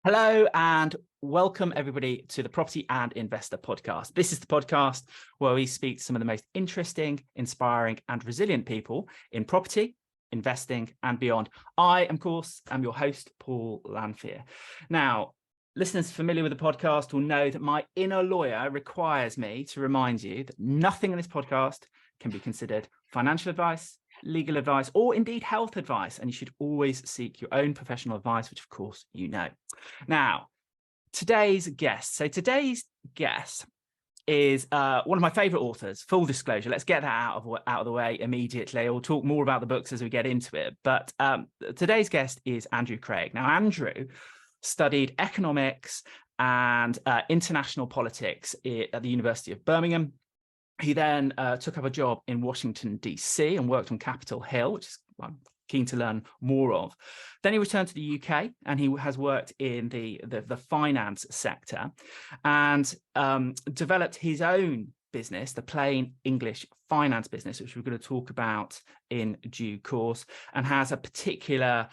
Hello and welcome everybody to the Property and Investor Podcast. This is the podcast where we speak to some of the most interesting, inspiring and resilient people in property, investing and beyond. I, of course, am your host, Paul Lanfear. Now, listeners familiar with the podcast will know that my inner lawyer requires me to remind you that nothing in this podcast can be considered financial advice, legal advice, or indeed health advice, and you should always seek your own professional advice, which of course you know. Now, today's guest is one of my favorite authors. Full disclosure, let's get that out of the way immediately. We'll talk more about the books as we get into it, but today's guest is Andrew Craig. Now, Andrew studied economics and international politics at the University of Birmingham. He then took up a job in Washington, D.C. and worked on Capitol Hill, which is I'm keen to learn more of. Then he returned to the UK and he has worked in the finance sector and developed his own business, the Plain English Finance business, which we're going to talk about in due course, and has a particular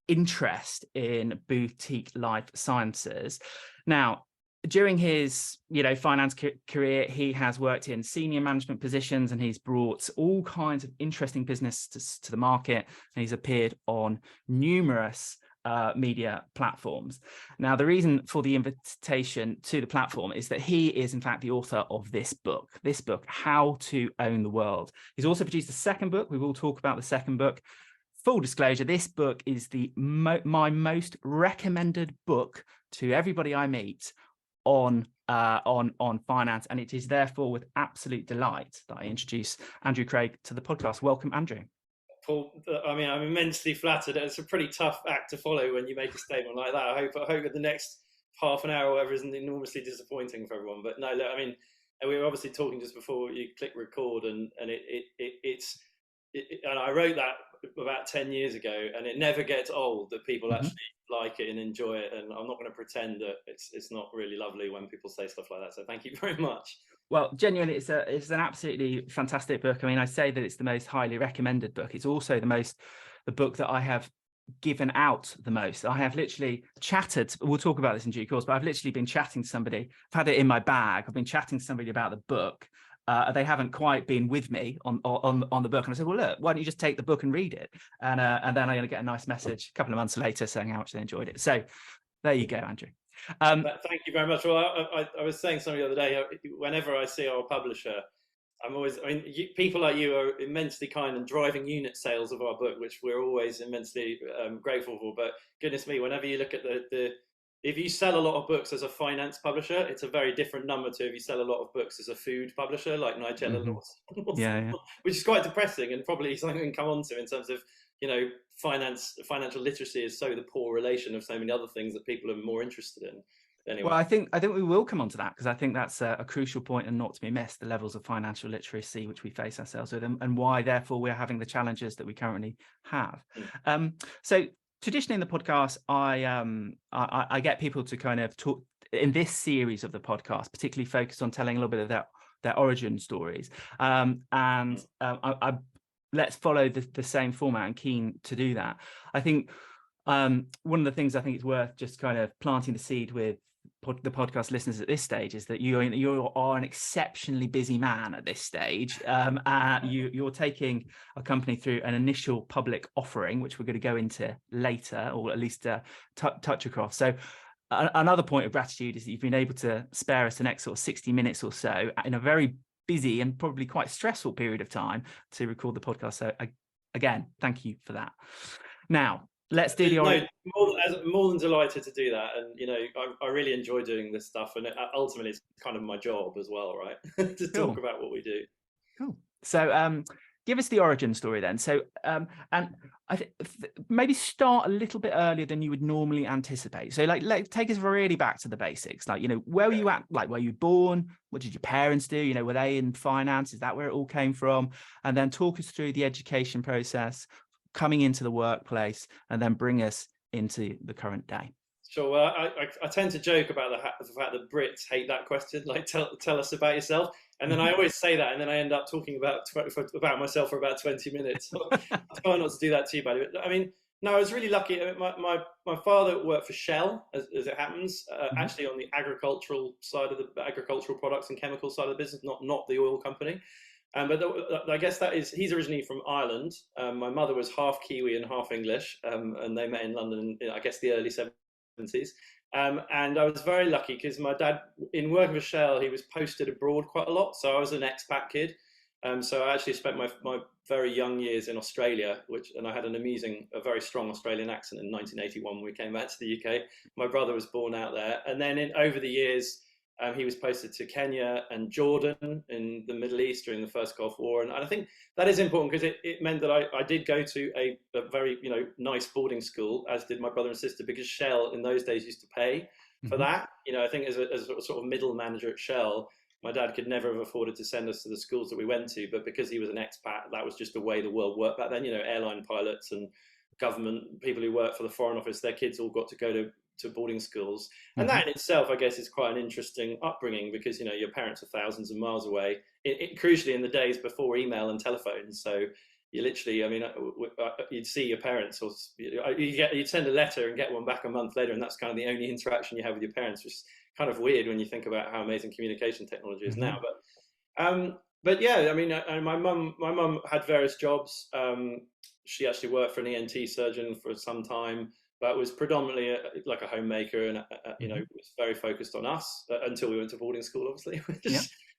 interest in boutique life sciences. Now, during his, finance career, he has worked in senior management positions and he's brought all kinds of interesting business to the market, and he's appeared on numerous media platforms. Now, the reason for the invitation to the platform is that he is, in fact, the author of this book, How to Own the World. He's also produced a second book. We will talk about the second book. Full disclosure, this book is my most recommended book to everybody I meet on finance, and it is therefore with absolute delight that I introduce Andrew Craig to the podcast. Welcome, Andrew. Paul, I'm immensely flattered. It's a pretty tough act to follow when you make a statement like that. I hope that the next half an hour or whatever isn't enormously disappointing for everyone. But no, look, we were obviously talking just before you click record, and it's and I wrote that about 10 years ago, and it never gets old that people actually like it and enjoy it. And I'm not going to pretend that it's not really lovely when people say stuff like that. So thank you very much. Well, genuinely, it's an absolutely fantastic book. I say that it's the most highly recommended book. It's also the book that I have given out the most. I have literally chatted, we'll talk about this in due course, but I've literally been chatting to somebody. I've had it in my bag. I've been chatting to somebody about the book. They haven't quite been with me on the book, and I said, well, look, why don't you just take the book and read it? And then I'm going to get a nice message a couple of months later saying how much they enjoyed it. So there you go, Andrew. Thank you very much. Well, I was saying something the other day, whenever I see our publisher, people like you are immensely kind and driving unit sales of our book, which we're always immensely grateful for. But goodness me, whenever you look at if you sell a lot of books as a finance publisher, it's a very different number to if you sell a lot of books as a food publisher, like Nigella Lawson, yeah. Which is quite depressing and probably something we can come on to in terms of, financial literacy is so the poor relation of so many other things that people are more interested in. Anyway. Well, I think we will come on to that, because I think that's a crucial point and not to be missed, the levels of financial literacy which we face ourselves with, and why, therefore, we're having the challenges that we currently have. So traditionally in the podcast, I get people to kind of talk in this series of the podcast, particularly focused on telling a little bit of their origin stories. Let's follow the same format. I'm keen to do that. I think one of the things I think it's worth just kind of planting the seed with the podcast listeners at this stage is that you are an exceptionally busy man at this stage. You're taking a company through an initial public offering, which we're going to go into later, or at least touch across. So another point of gratitude is that you've been able to spare us the next sort of 60 minutes or so in a very busy and probably quite stressful period of time to record the podcast. So again, thank you for that. Now, let's do more than delighted to do that, and I really enjoy doing this stuff, and ultimately it's kind of my job as well, right? to talk about what we do. Cool. So give us the origin story then. So and maybe start a little bit earlier than you would normally anticipate. So like take us really back to the basics. Like, where were you at? Like, were you born? What did your parents do? Were they in finance? Is that where it all came from? And then talk us through the education process, coming into the workplace, and then bring us into the current day. Sure. Well, I tend to joke about the fact that Brits hate that question, like tell us about yourself. And then I always say that, and then I end up talking about myself for about 20 minutes. So I try not to do that too badly. But No, I was really lucky. My father worked for Shell, as it happens, actually on the agricultural side of the agricultural products and chemical side of the business, not the oil company. But I guess he's originally from Ireland. My mother was half Kiwi and half English, and they met in London in, I guess, the early 70s. And I was very lucky because my dad, in working for Shell, he was posted abroad quite a lot. So I was an expat kid. So I actually spent my very young years in Australia, and I had a very strong Australian accent in 1981 when we came back to the UK. My brother was born out there. And then over the years, he was posted to Kenya and Jordan in the Middle East during the first Gulf War. And I think that is important because it meant that I did go to a very nice boarding school, as did my brother and sister, because Shell in those days used to pay for that. I think as a sort of middle manager at Shell, my dad could never have afforded to send us to the schools that we went to, but because he was an expat, that was just the way the world worked back then. Airline pilots and government people who work for the Foreign Office, their kids all got to go to boarding schools. And that in itself, I guess, is quite an interesting upbringing because, your parents are thousands of miles away, crucially in the days before email and telephones. So you literally, you'd see your parents, or you'd send a letter and get one back a month later, and that's kind of the only interaction you have with your parents, which is kind of weird when you think about how amazing communication technology is now. But yeah, my mum had various jobs. She actually worked for an ENT surgeon for some time, but was predominantly like a homemaker, and was very focused on us until we went to boarding school, obviously.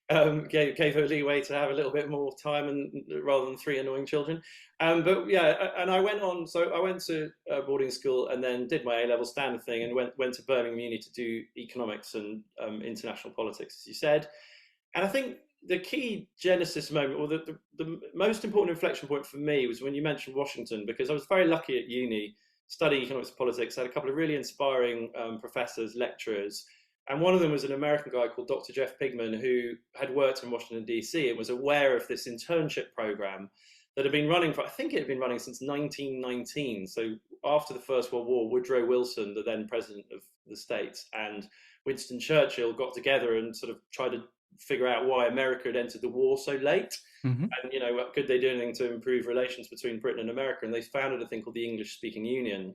Gave her leeway to have a little bit more time, and rather than 3 annoying children. But yeah, and I went on. So I went to boarding school and then did my A-level standard thing, and went to Birmingham Uni to do economics and international politics, as you said. And I think the key genesis moment, or the most important inflection point for me, was when you mentioned Washington, because I was very lucky at uni, studying economics and politics. I had a couple of really inspiring professors, lecturers. And one of them was an American guy called Dr. Jeff Pigman, who had worked in Washington, D.C. and was aware of this internship program that had been running I think it had been running since 1919. So after the First World War, Woodrow Wilson, the then president of the States, and Winston Churchill got together and sort of tried to figure out why America had entered the war so late. And, could they do anything to improve relations between Britain and America? And they founded a thing called the English Speaking Union.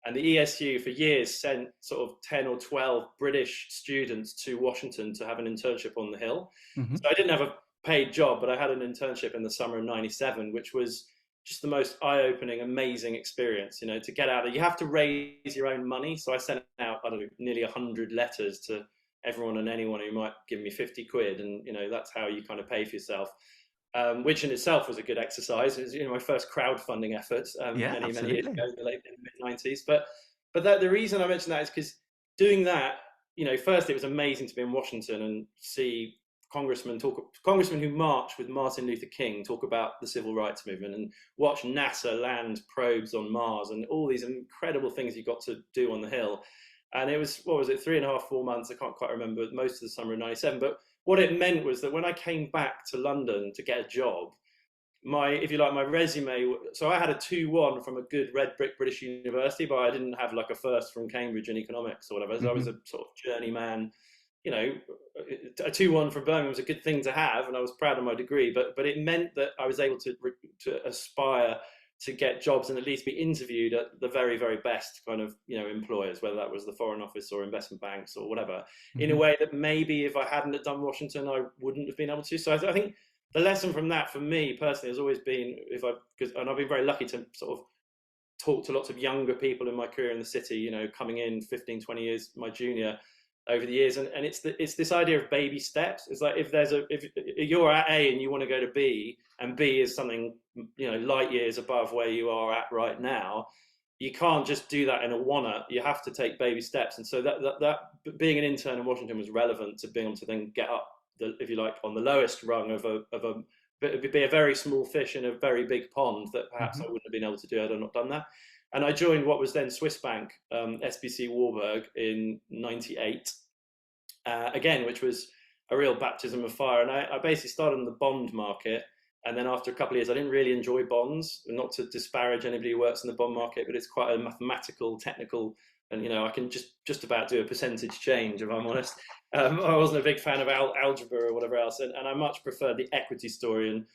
And the ESU for years sent sort of 10 or 12 British students to Washington to have an internship on the Hill. So I didn't have a paid job, but I had an internship in the summer of '97, which was just the most eye-opening, amazing experience, to get out there. You have to raise your own money. So I sent out, nearly 100 letters to everyone and anyone who might give me 50 quid. And, that's how you kind of pay for yourself. Which in itself was a good exercise. It was, my first crowdfunding effort many years ago in the mid-90s. But the reason I mention that is because doing that, first it was amazing to be in Washington and see congressmen who marched with Martin Luther King talk about the civil rights movement, and watch NASA land probes on Mars, and all these incredible things you got to do on the Hill. And it was, 3.5, 4 months? I can't quite remember, most of the summer of '97. But what it meant was that when I came back to London to get a job, my resume, so I had a 2-1 from a good red brick British university, but I didn't have like a first from Cambridge in economics or whatever. So I was a sort of journeyman. A 2-1 from Birmingham was a good thing to have, and I was proud of my degree. But it meant that I was able to aspire to get jobs and at least be interviewed at the very, very best kind of, employers, whether that was the Foreign Office or investment banks or whatever, in a way that maybe if I hadn't done Washington, I wouldn't have been able to. So I think the lesson from that for me personally has always been, and I've been very lucky to sort of talk to lots of younger people in my career in the city, coming in 15, 20 years, my junior, over the years, and it's this idea of baby steps. It's like if you're at A and you want to go to B, and B is something light years above where you are at right now, you can't just do that in a wanna. You have to take baby steps. And so that being an intern in Washington was relevant to being able to then get up, if you like, on the lowest rung of be a very small fish in a very big pond that perhaps I wouldn't have been able to do had I not done that. And I joined what was then Swiss Bank, SBC Warburg, in '98, again, which was a real baptism of fire. And I basically started in the bond market. And then after a couple of years, I didn't really enjoy bonds. Not to disparage anybody who works in the bond market, but it's quite a mathematical, technical, and I can just about do a percentage change, if I'm honest. I wasn't a big fan of algebra or whatever else, and I much preferred the equity story and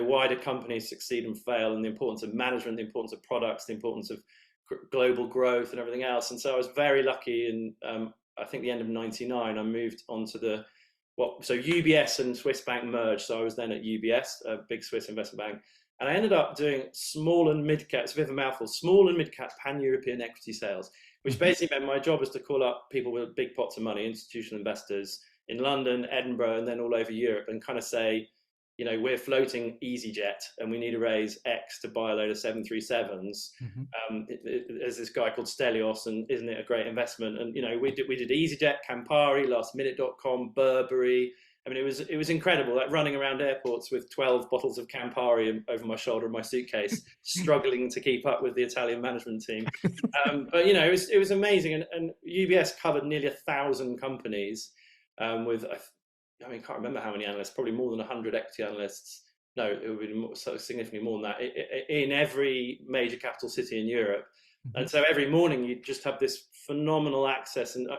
why do companies succeed and fail, and the importance of management, the importance of products, the importance of global growth and everything else. And so I was very lucky. And I think the end of '99, I moved on to so UBS and Swiss Bank merged. So I was then at UBS, a big Swiss investment bank. And I ended up doing small and mid-cap, it's a bit of a mouthful, small and mid-cap pan-European equity sales, which basically meant my job was to call up people with big pots of money, institutional investors in London, Edinburgh, and then all over Europe, and kind of say, we're floating EasyJet and we need to raise X to buy a load of 737s. There's this guy called Stelios, and isn't it a great investment? And we did EasyJet, Campari, lastminute.com, Burberry. I mean, it was incredible, like running around airports with 12 bottles of Campari over my shoulder in my suitcase, struggling to keep up with the Italian management team. But it was amazing, and UBS covered nearly 1,000 companies with. I can't remember how many analysts, probably more than 100 equity analysts. No, it would be significantly more than that in every major capital city in Europe. And so every morning you just have this phenomenal access. And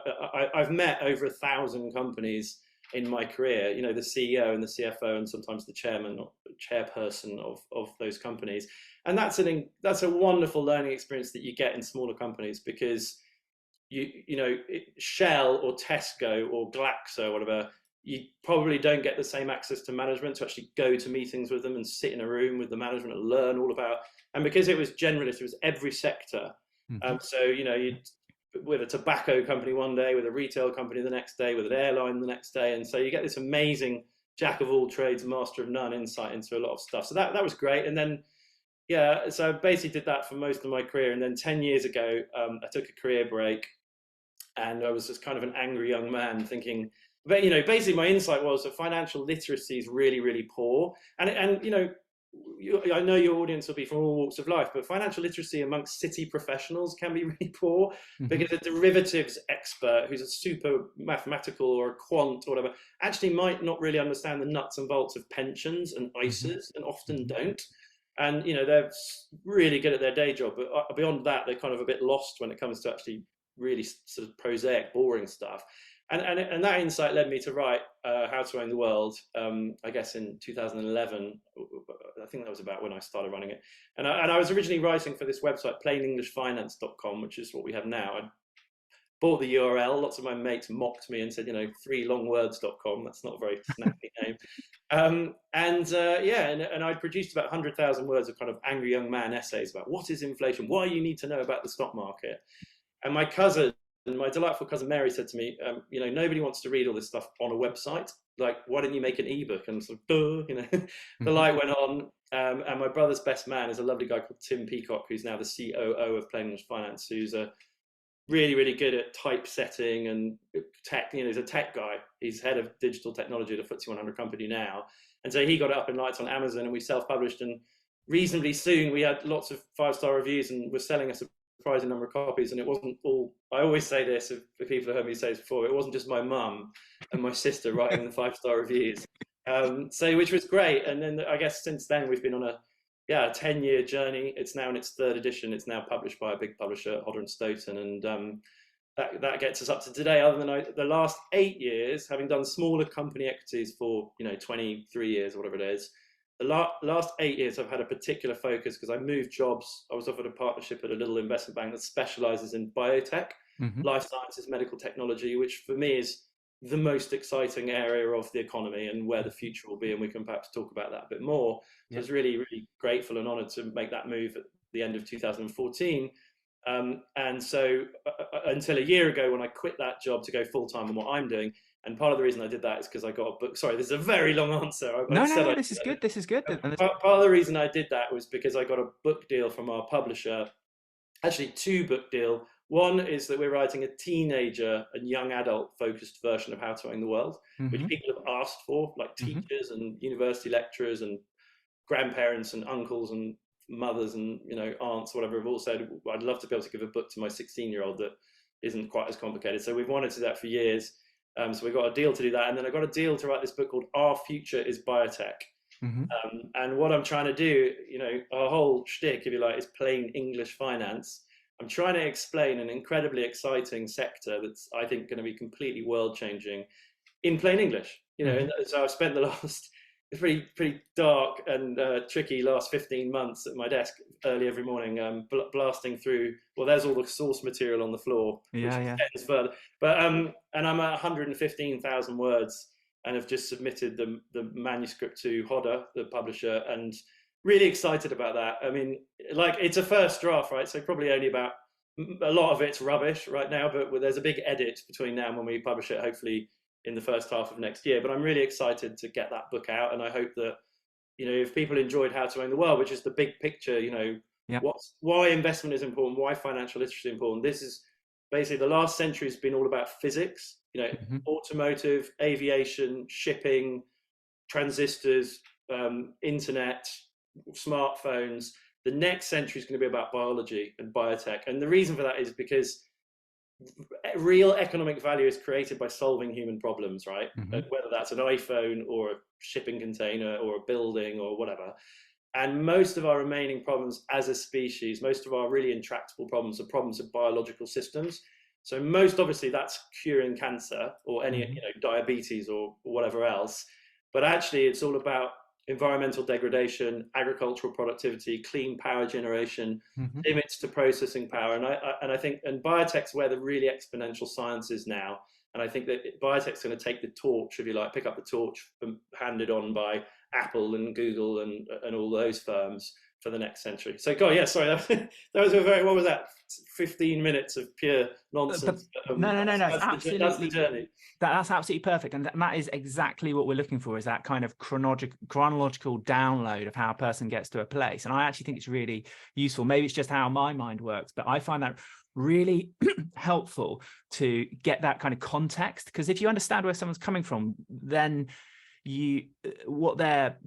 I've met over 1,000 companies in my career, the CEO and the CFO and sometimes the chairman or chairperson of those companies. And that's a wonderful learning experience that you get in smaller companies, because Shell or Tesco or Glaxo or whatever, you probably don't get the same access to management to actually go to meetings with them and sit in a room with the management and learn all about. And because it was generalist, it was every sector. So you'd with a tobacco company one day, with a retail company the next day, with an airline the next day, and so you get this amazing jack of all trades, master of none insight into a lot of stuff. So that was great. And then so I basically did that for most of my career. And then 10 years ago, I took a career break, and I was just kind of an angry young man thinking. But basically my insight was that financial literacy is really, really poor. And I know your audience will be from all walks of life, but financial literacy amongst city professionals can be really poor, because a derivatives expert who's a super mathematical or a quant or whatever actually might not really understand the nuts and bolts of pensions and ISAs, and often don't. And they're really good at their day job, but beyond that, they're kind of a bit lost when it comes to actually really sort of prosaic, boring stuff. And that insight led me to write How to Own the World, I guess in 2011. I think that was about when I started running it. And I was originally writing for this website, plainenglishfinance.com, which is what we have now. I bought the URL. Lots of my mates mocked me and said, 3longwords.com. That's not a very snappy name. And I produced about 100,000 words of kind of angry young man essays about what is inflation, why you need to know about the stock market. And my delightful cousin Mary said to me, nobody wants to read all this stuff on a website. Like, why don't you make an ebook? And sort of, the light went on. And my brother's best man is a lovely guy called Tim Peacock, who's now the COO of Plain English Finance, who's a really, really good at typesetting and tech. He's a tech guy. He's head of digital technology at a FTSE 100 company now. And so he got it up in lights on Amazon, and we self-published. And reasonably soon, we had lots of 5-star reviews and were selling us a surprising number of copies. And it wasn't all, I always say this, if people have heard me say this before, it wasn't just my mum and my sister writing the 5-star reviews. Which was great. And then I guess since then we've been on a 10-year journey. It's now in its 3rd edition. It's now published by a big publisher, Hodder and Stoughton, and that gets us up to today. Other than the last 8 years, having done smaller company equities for 23 years or whatever it is, the last 8 years I've had a particular focus because I moved jobs. I was offered a partnership at a little investment bank that specializes in biotech, life sciences, medical technology, which for me is the most exciting area of the economy and where the future will be. And we can perhaps talk about that a bit more. So I was really, really grateful and honored to make that move at the end of 2014. And so until a year ago, when I quit that job to go full-time on what I'm doing. And part of the reason I did that is because I got a book. Sorry, this is a very long answer. No, this is good. This is good. Part of the reason I did that was because I got a book deal from our publisher, actually 2 book deal. One is that we're writing a teenager and young adult focused version of How to Own the World, which people have asked for, like teachers and university lecturers and grandparents and uncles and mothers and aunts, whatever, have all said, I'd love to be able to give a book to my 16-year-old that isn't quite as complicated. So we've wanted to do that for years. So we got a deal to do that. And then I got a deal to write this book called Our Future is Biotech. And what I'm trying to do, our whole shtick, if you like, is plain English finance. I'm trying to explain an incredibly exciting sector that's, I think, going to be completely world-changing in plain English. And so I've spent the last, it's pretty dark and tricky last 15 months at my desk, early every morning, blasting through. Well, there's all the source material on the floor, which extends further. But and I'm at 115,000 words, and have just submitted the manuscript to Hodder, the publisher, and really excited about that. I mean, like, it's a first draft, right? So probably only about, a lot of it's rubbish right now, but there's a big edit between now and when we publish it, hopefully in the first half of next year. But I'm really excited to get that book out, and I hope that, if people enjoyed How to Own the World, which is the big picture, why investment is important, why financial literacy is important. This is basically, the last century has been all about physics, automotive, aviation, shipping, transistors, internet, smartphones. The next century is going to be about biology and biotech. And the reason for that is because real economic value is created by solving human problems, right? Whether that's an iPhone or a shipping container or a building or whatever. And most of our remaining problems as a species, most of our really intractable problems are problems of biological systems. So most obviously that's curing cancer or any diabetes or whatever else. But actually it's all about environmental degradation, agricultural productivity, clean power generation, limits to processing power. And I think biotech's where the really exponential science is now. And I think that biotech's going to take the torch, if you like, pick up the torch handed on by Apple and Google and all those firms for the next century. So, God, yeah, sorry, that was a very, what was that? 15 minutes of pure nonsense. No. That's the journey. That's absolutely perfect. And that is exactly what we're looking for, is that kind of chronological download of how a person gets to a place. And I actually think it's really useful. Maybe it's just how my mind works, but I find that really helpful to get that kind of context. Because if you understand where someone's coming from, then what their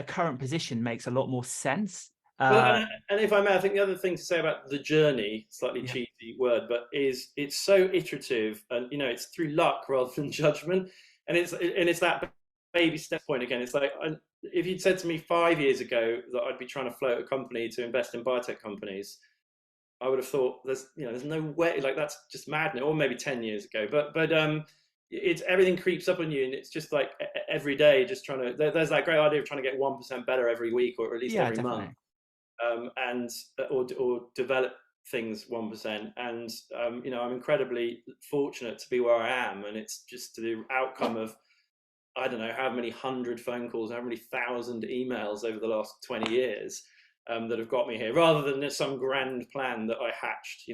current position makes a lot more sense. Well, and if I may, I think the other thing to say about the journey, slightly cheesy word, but is it's so iterative, and it's through luck rather than judgment, and it's that baby step point again. It's like, if you'd said to me 5 years ago that I'd be trying to float a company to invest in biotech companies, I would have thought there's no way, like, that's just madness. Or maybe 10 years ago, but it's, everything creeps up on you, and it's just like every day just trying to, there's that great idea of trying to get 1% better every week, or at least every month, or develop things 1%. And I'm incredibly fortunate to be where I am, and it's just the outcome of, I don't know how many 100 phone calls, how many 1,000 emails over the last 20 years that have got me here, rather than some grand plan that I hatched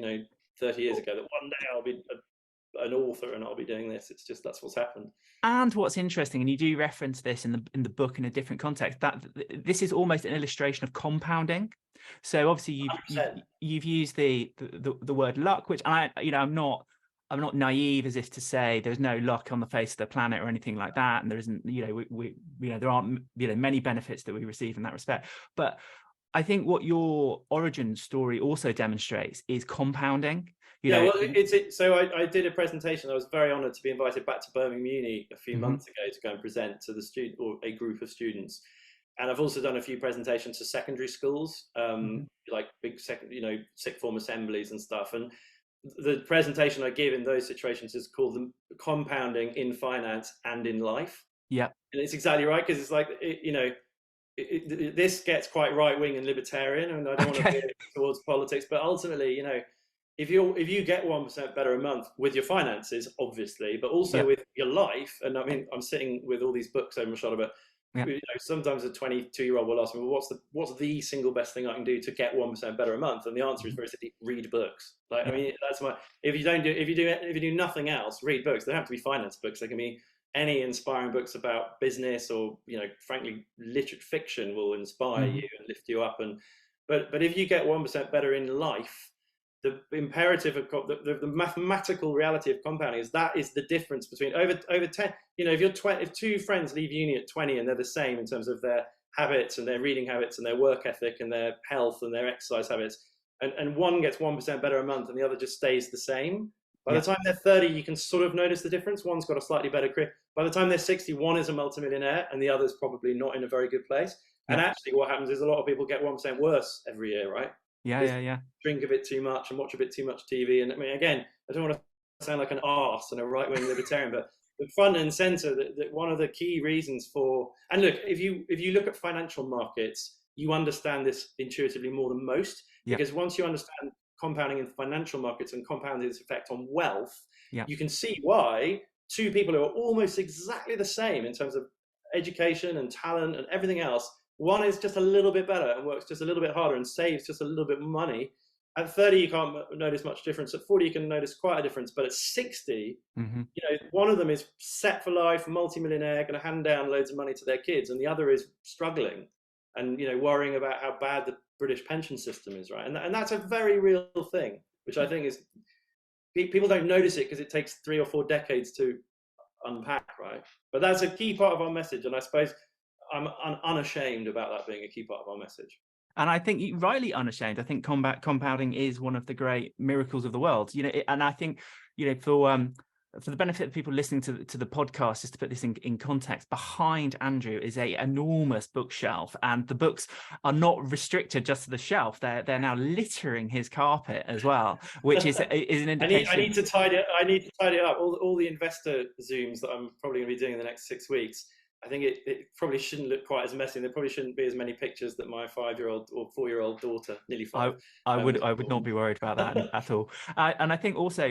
30 years ago, that one day I'll be an author and I'll be doing this. It's just, that's what's happened. And what's interesting, and you do reference this in the book in a different context, that this is almost an illustration of compounding. So obviously you've used the word luck, which I'm not naive as if to say there's no luck on the face of the planet or anything like that, and there isn't, there aren't many benefits that we receive in that respect. But I think what your origin story also demonstrates is compounding. So I did a presentation. I was very honoured to be invited back to Birmingham Uni a few months ago to go and present to the student, or a group of students. And I've also done a few presentations to secondary schools, like big sixth form assemblies and stuff. And the presentation I give in those situations is called the compounding in finance and in life. Yeah, and it's exactly right, because it's like this gets quite right wing and libertarian, and I don't want to veer towards politics, but ultimately, if you get 1% better a month with your finances, obviously, but also with your life, and I mean, I'm sitting with all these books over my shoulder, but sometimes a 22-year-old will ask me, well, what's the single best thing I can do to get 1% better a month? And the answer is very simply, read books. Like, I mean, that's my, if you do nothing else, read books. They don't have to be finance books. They can be any inspiring books about business, or frankly, literate fiction will inspire you and lift you up. And but if you get 1% better in life, the imperative of the mathematical reality of compounding is that is the difference between over 10. If two friends leave uni at 20 and they're the same in terms of their habits and their reading habits and their work ethic and their health and their exercise habits, and one gets 1% better a month and the other just stays the same, by the time they're 30, you can sort of notice the difference. One's got a slightly better career. By the time they're 60, one is a multimillionaire and the other's probably not in a very good place. And actually what happens is a lot of people get 1% worse every year, right? Drink a bit too much and watch a bit too much TV. And I mean, again, I don't want to sound like an arse and a right-wing libertarian, but the front and center, that one of the key reasons for, and look, if you look at financial markets, you understand this intuitively more than most, Yeah. because once you understand compounding in financial markets and compounding its effect on wealth, Yeah. you can see why two people who are almost exactly the same in terms of education and talent and everything else, one is just a little bit better and works just a little bit harder and saves just a little bit more money. At 30, you can't notice much difference. At 40, you can notice quite a difference. But at 60, one of them is set for life, multimillionaire, going to hand down loads of money to their kids, and the other is struggling and worrying about how bad the British pension system is, right? And that's a very real thing, which I think is, people don't notice it because it takes 3 or 4 decades to unpack, right? But that's a key part of our message, and I suppose I'm unashamed about that being a key part of our message. And I think you're rightly unashamed. I think compounding is one of the great miracles of the world. And I think, for the benefit of people listening to the podcast, just to put this in context, behind Andrew is a enormous bookshelf, and the books are not restricted just to the shelf. They're now littering his carpet as well, which is an indication. I need to tidy it up. All the investor Zooms that I'm probably going to be doing in the next 6 weeks, I think it probably shouldn't look quite as messy. There probably shouldn't be as many pictures that my 5-year-old or 4-year-old daughter, nearly 5. I would not be worried about that at all. And I think also,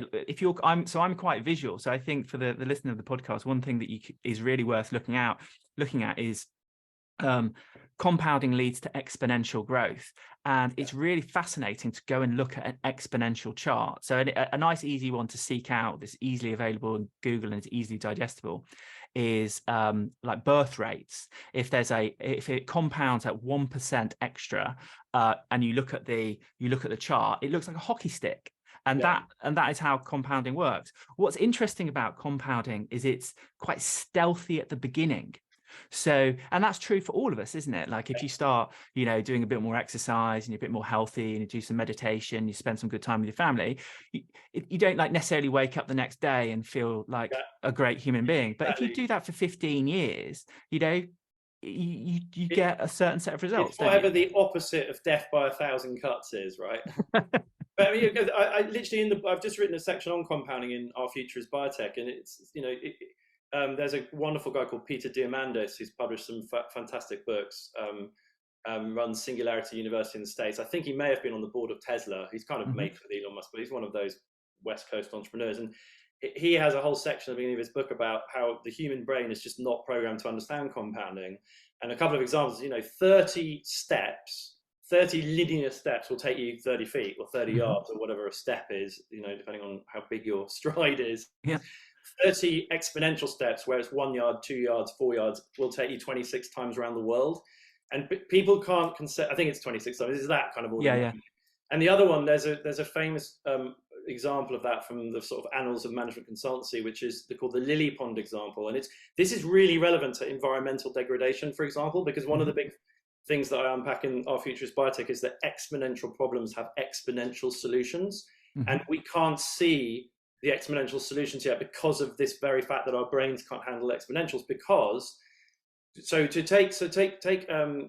I'm quite visual. So I think for the listener of the podcast, one thing that is really worth looking at is compounding leads to exponential growth. And it's really fascinating to go and look at an exponential chart. So a nice, easy one to seek out that's easily available on Google and it's easily digestible is like birth rates. If it compounds at 1% extra, and you look at the chart, it looks like a hockey stick. And that is how compounding works. What's interesting about compounding is it's quite stealthy at the beginning. So, and that's true for all of us, isn't it? Like if you start, doing a bit more exercise and you're a bit more healthy and you do some meditation, you spend some good time with your family, you don't like necessarily wake up the next day and feel like a great human being. But if you do that for 15 years, you get a certain set of results. It's whatever the opposite of death by 1,000 cuts is, right? But I mean, I literally I've just written a section on compounding in Our Future is Biotech, and it's there's a wonderful guy called Peter Diamandis who's published some fantastic books. Runs Singularity University in the States. I think he may have been on the board of Tesla. He's kind of mates with Elon Musk, but he's one of those West Coast entrepreneurs. And he has a whole section at the beginning of his book about how the human brain is just not programmed to understand compounding. And a couple of examples, 30 steps, 30 linear steps will take you 30 feet or 30 yards or whatever a step is, depending on how big your stride is. Yeah. 30 exponential steps, where it's 1 yard, 2 yards, 4 yards, will take you 26 times around the world. And people can't consider, I think it's 26 times, it's that kind of order. Yeah. And the other one, there's a famous example of that from the sort of annals of management consultancy, which is called the lily pond example. And this is really relevant to environmental degradation, for example, because one of the big things that I unpack in Our Future is Biotech is that exponential problems have exponential solutions. And we can't see the exponential solutions yet because of this very fact that our brains can't handle exponentials. Take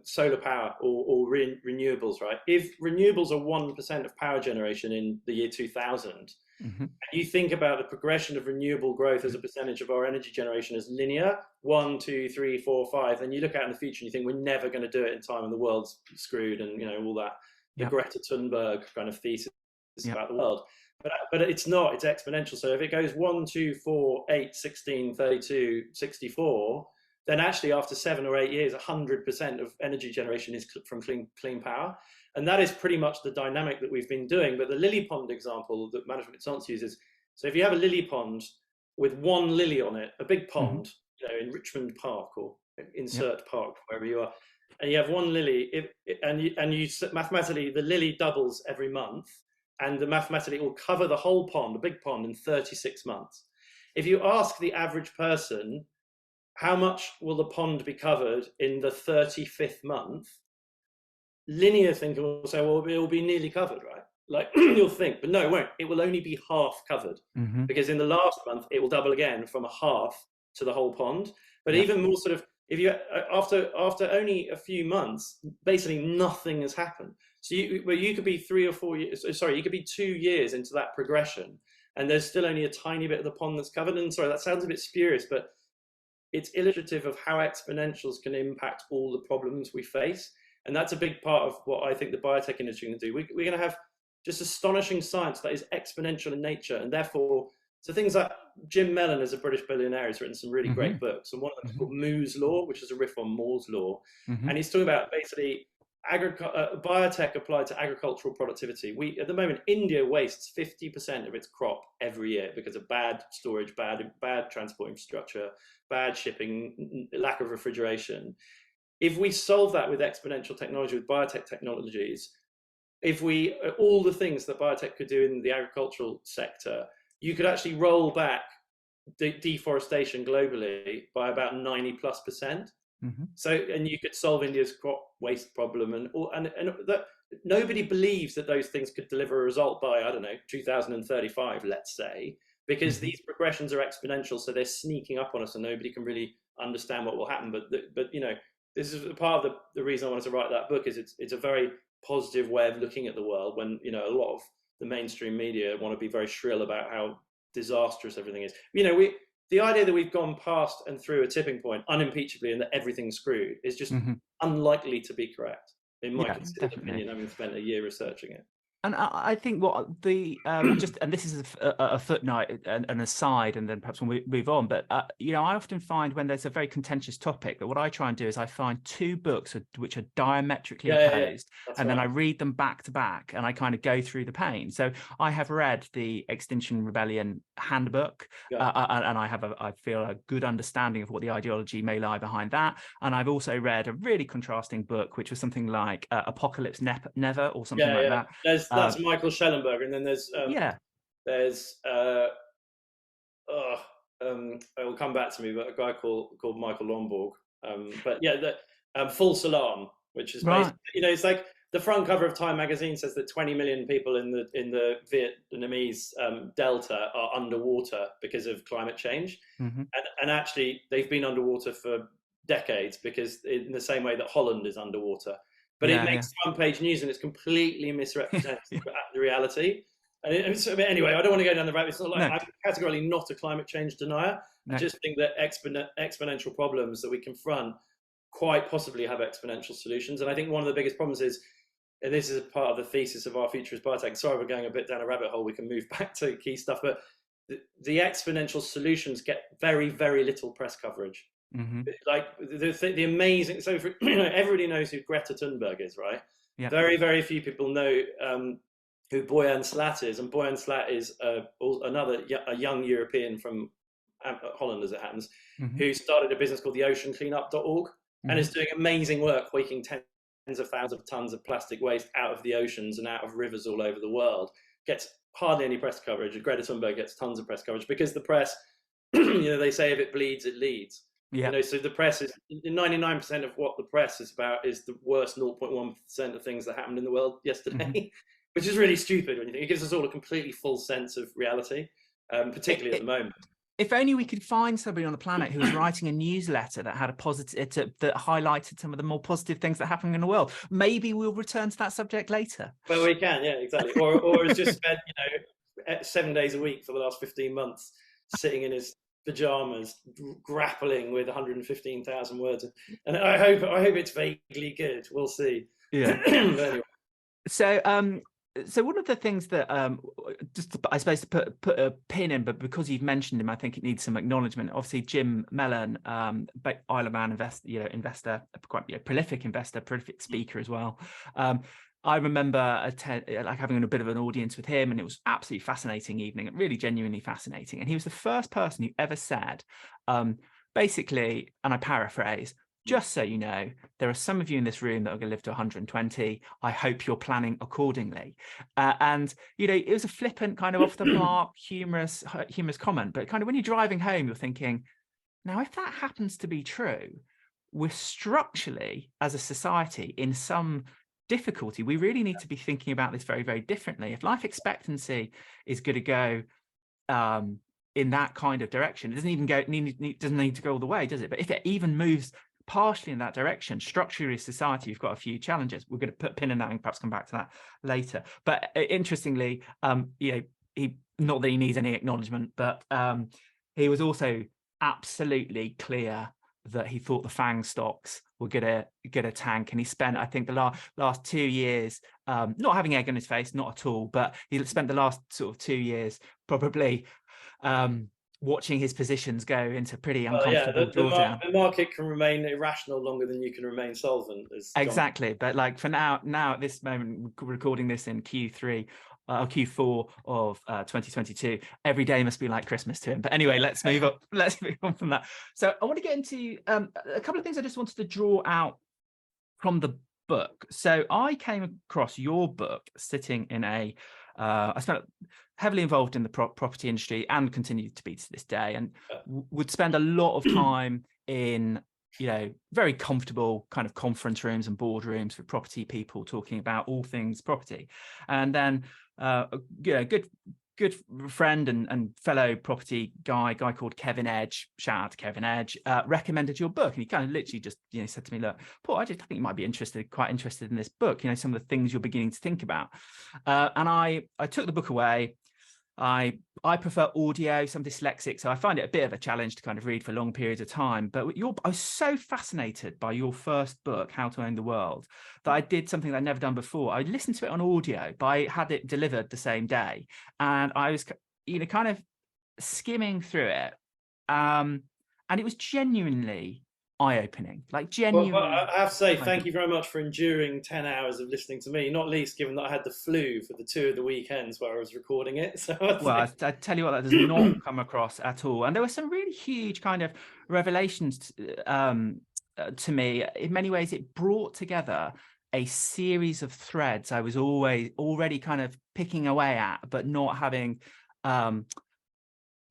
solar power or renewables, right? If renewables are 1% of power generation in the year 2000, and you think about the progression of renewable growth as a percentage of our energy generation as linear, 1, 2, 3, 4, 5, then you look out in the future and you think we're never going to do it in time and the world's screwed, and all that, the Greta Thunberg kind of thesis about the world. But it's not, it's exponential. So if it goes 1, 2, 4, 8, 16, 32, 64, then actually after 7 or 8 years, 100% of energy generation is from clean power. And that is pretty much the dynamic that we've been doing. But the lily pond example that management consultants uses, so if you have a lily pond with one lily on it, a big pond, in Richmond Park or insert park, wherever you are, and you have one lily, and you mathematically, the lily doubles every month, and mathematically it will cover the whole pond, a big pond, in 36 months. If you ask the average person, how much will the pond be covered in the 35th month? Linear thinking will say, well, it will be nearly covered, right? Like you'll think, but no, it won't. It will only be half covered because in the last month, it will double again from a half to the whole pond. But even more sort of, if you, after only a few months, basically nothing has happened. So you could be 3 or 4 years, sorry, you could be 2 years into that progression and there's still only a tiny bit of the pond that's covered. And sorry, that sounds a bit spurious, but it's illustrative of how exponentials can impact all the problems we face. And that's a big part of what I think the biotech industry can do. We're going to have just astonishing science that is exponential in nature, and therefore, so things like Jim Mellon, as a British billionaire, has written some really great books, and one of them is called Moore's Law, which is a riff on Moore's Law, and he's talking about basically biotech applied to agricultural productivity. At the moment, India wastes 50% of its crop every year because of bad storage, bad transport infrastructure, bad shipping, lack of refrigeration. If we solve that with exponential technology, with biotech technologies, all the things that biotech could do in the agricultural sector, you could actually roll back deforestation globally by about 90+%. So, and you could solve India's crop waste problem, and that nobody believes that those things could deliver a result by, I don't know, 2035, let's say, because these progressions are exponential, so they're sneaking up on us, and nobody can really understand what will happen. But this is part of the reason I wanted to write that book. Is it's a very positive way of looking at the world, when a lot of the mainstream media want to be very shrill about how disastrous everything is. The idea that we've gone past and through a tipping point unimpeachably and that everything's screwed is just unlikely to be correct, in my considered opinion, having spent a year researching it. And I think what the and this is a footnote, an aside, and then perhaps we'll move on. But I often find when there's a very contentious topic, that what I try and do is I find two books which are diametrically opposed, and then I read them back to back, and I kind of go through the pain. So I have read the Extinction Rebellion handbook, and I feel a good understanding of what the ideology may lie behind that. And I've also read a really contrasting book, which was something like Apocalypse Never, or something like that. That's Michael Schellenberger, and then there's it will come back to me, but a guy called Michael Lomborg. False Alarm, which is basically, it's like the front cover of Time magazine says that 20 million people in the Vietnamese Delta are underwater because of climate change, and actually they've been underwater for decades, because in the same way that Holland is underwater. But it makes front-page news, and it's completely misrepresents the reality. And so, anyway, I don't want to go down the rabbit. It's not like I'm categorically not a climate change denier. I just think that exponential problems that we confront quite possibly have exponential solutions. And I think one of the biggest problems is, and this is a part of the thesis of Our Future is Biotech. Sorry, we're going a bit down a rabbit hole. We can move back to key stuff, but the exponential solutions get very, very little press coverage. Like the amazing, so everybody knows who Greta Thunberg is, right? Very, very few people know who Boyan Slat is, and Boyan Slat is a young European from Holland, as it happens, who started a business called the oceancleanup.org, and is doing amazing work, waking tens of thousands of tons of plastic waste out of the oceans and out of rivers all over the world. Gets hardly any press coverage. Greta Thunberg gets tons of press coverage, because the press, they say if it bleeds, it leads. So the press is 99% of what the press is about is the worst 0.1% of things that happened in the world yesterday, which is really stupid when you think. It gives us all a completely full sense of reality, particularly at the moment. If only we could find somebody on the planet who was writing a newsletter that had a positive, that highlighted some of the more positive things that happen in the world. Maybe we'll return to that subject later. Well, we can, yeah, exactly. Or has just spent 7 days a week for the last 15 months sitting in his pajamas, grappling with 115,000 words, and I hope it's vaguely good. We'll see. Anyway. So one of the things that I suppose to put a pin in, but because you've mentioned him, I think it needs some acknowledgement. Obviously, Jim Mellon, Isle of Man investor, quite prolific investor, prolific speaker as well. I remember having a bit of an audience with him, and it was absolutely fascinating evening, really genuinely fascinating. And he was the first person who ever said, basically, and I paraphrase, just so you know, there are some of you in this room that are going to live to 120. I hope you're planning accordingly. And it was a flippant, kind of off the mark, humorous comment. But kind of when you're driving home, you're thinking, now, if that happens to be true, we're structurally, as a society, in some difficulty. We really need to be thinking about this very, very differently. If life expectancy is going to go in that kind of direction, it doesn't even doesn't need to go all the way, does it? But if it even moves partially in that direction, structurally, society, you've got a few challenges. We're going to put a pin in that and perhaps come back to that later. But interestingly, he, not that he needs any acknowledgement, but he was also absolutely clear that he thought the FANG stocks were gonna tank, and he spent, I think, the last 2 years not having egg on his face, not at all, but he spent the last sort of 2 years probably watching his positions go into pretty uncomfortable drawdown. The market can remain irrational longer than you can remain solvent. Exactly, but like for now at this moment, recording this in Q3 or Q4 of 2022, every day must be like Christmas to him. But anyway, let's move up. Let's move on from that. So I want to get into a couple of things I just wanted to draw out from the book. So I came across your book sitting in a I spent heavily involved in the property industry and continue to be to this day, and would spend a lot of time in, you know, very comfortable kind of conference rooms and boardrooms for property people talking about all things property. And then you know, good friend and fellow property guy called Kevin Edge, shout out to Kevin Edge, recommended your book. And he kind of literally just, you know, said to me, look, Paul, I think you might be quite interested in this book, you know, some of the things you're beginning to think about. And I took the book away. I prefer audio, so I'm dyslexic, so I find it a bit of a challenge to kind of read for long periods of time. But I was so fascinated by your first book, How to Own the World, that I did something that I'd never done before. I listened to it on audio, but I had it delivered the same day. And I was, you know, kind of skimming through it. And it was genuinely eye-opening, like genuinely. Well, I have to say, thank you very much for enduring 10 hours of listening to me, not least given that I had the flu for the 2 of the weekends where I was recording it. So well, I tell you what, that does not come across at all. And there were some really huge kind of revelations to me. In many ways, it brought together a series of threads I was already kind of picking away at, but not having, I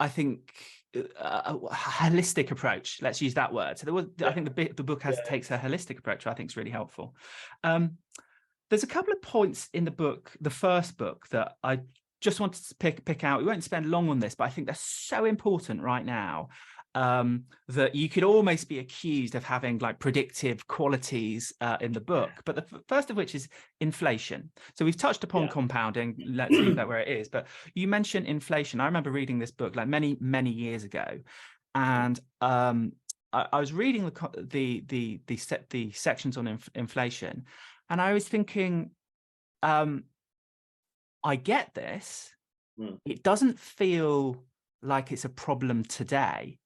think, a holistic approach. Let's use that word. So there was, I think the book takes a holistic approach, which I think is really helpful. There's a couple of points in the book, the first book, that I just wanted to pick out. We won't spend long on this, but I think they're so important right now, that you could almost be accused of having like predictive qualities in the book. But the first of which is inflation. So we've touched upon compounding. Let's leave that where it is. But you mentioned inflation. I remember reading this book like many years ago, and I was reading the sections on inflation, and I was thinking, I get this. It doesn't feel like it's a problem today.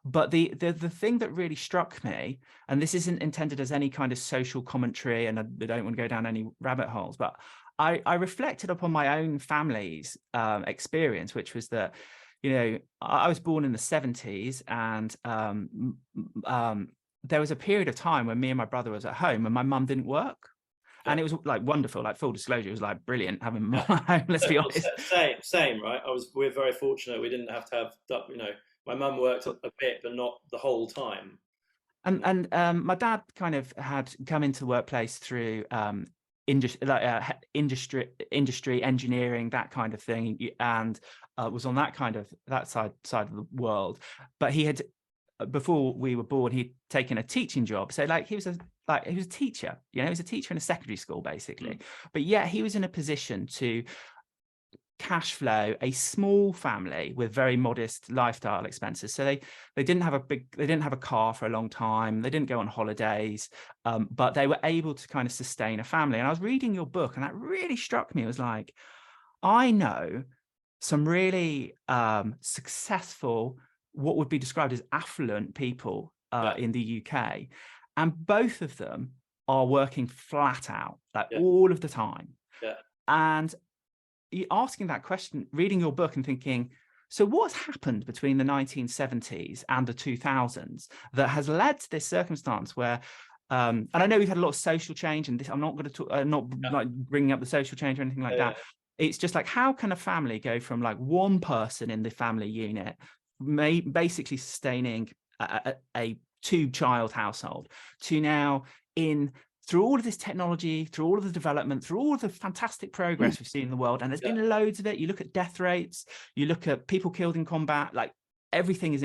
But the thing that really struck me, and this isn't intended as any kind of social commentary, and I don't want to go down any rabbit holes, but I reflected upon my own family's experience, which was that, you know, I was born in the 70s, and there was a period of time when me and my brother was at home and my mum didn't work. And it was like wonderful, like full disclosure, it was like brilliant having mum at home, let's be honest. Same, right? We're very fortunate. We didn't have to have, you know, my mum worked a bit, but not the whole time. And my dad kind of had come into the workplace through industry, engineering, that kind of thing, and was on that side of the world. But he had, before we were born, he'd taken a teaching job. So like he was a teacher, you know, he was a teacher in a secondary school basically. But yet he was in a position to cash flow a small family with very modest lifestyle expenses. So they didn't have a car for a long time. They didn't go on holidays, but they were able to kind of sustain a family. And I was reading your book, and that really struck me. It was like, I know some really successful, what would be described as affluent people in the UK, and both of them are working flat out, like all of the time. And asking that question, reading your book and thinking, so what's happened between the 1970s and the 2000s that has led to this circumstance where, and I know we've had a lot of social change, and this, I'm not going to talk, like bringing up the social change or anything like that. It's just like, how can a family go from like one person in the family unit, basically sustaining a 2-child household, to now through all of this technology, through all of the development, through all of the fantastic progress we've seen in the world, and there's been loads of it. You look at death rates, you look at people killed in combat, like everything,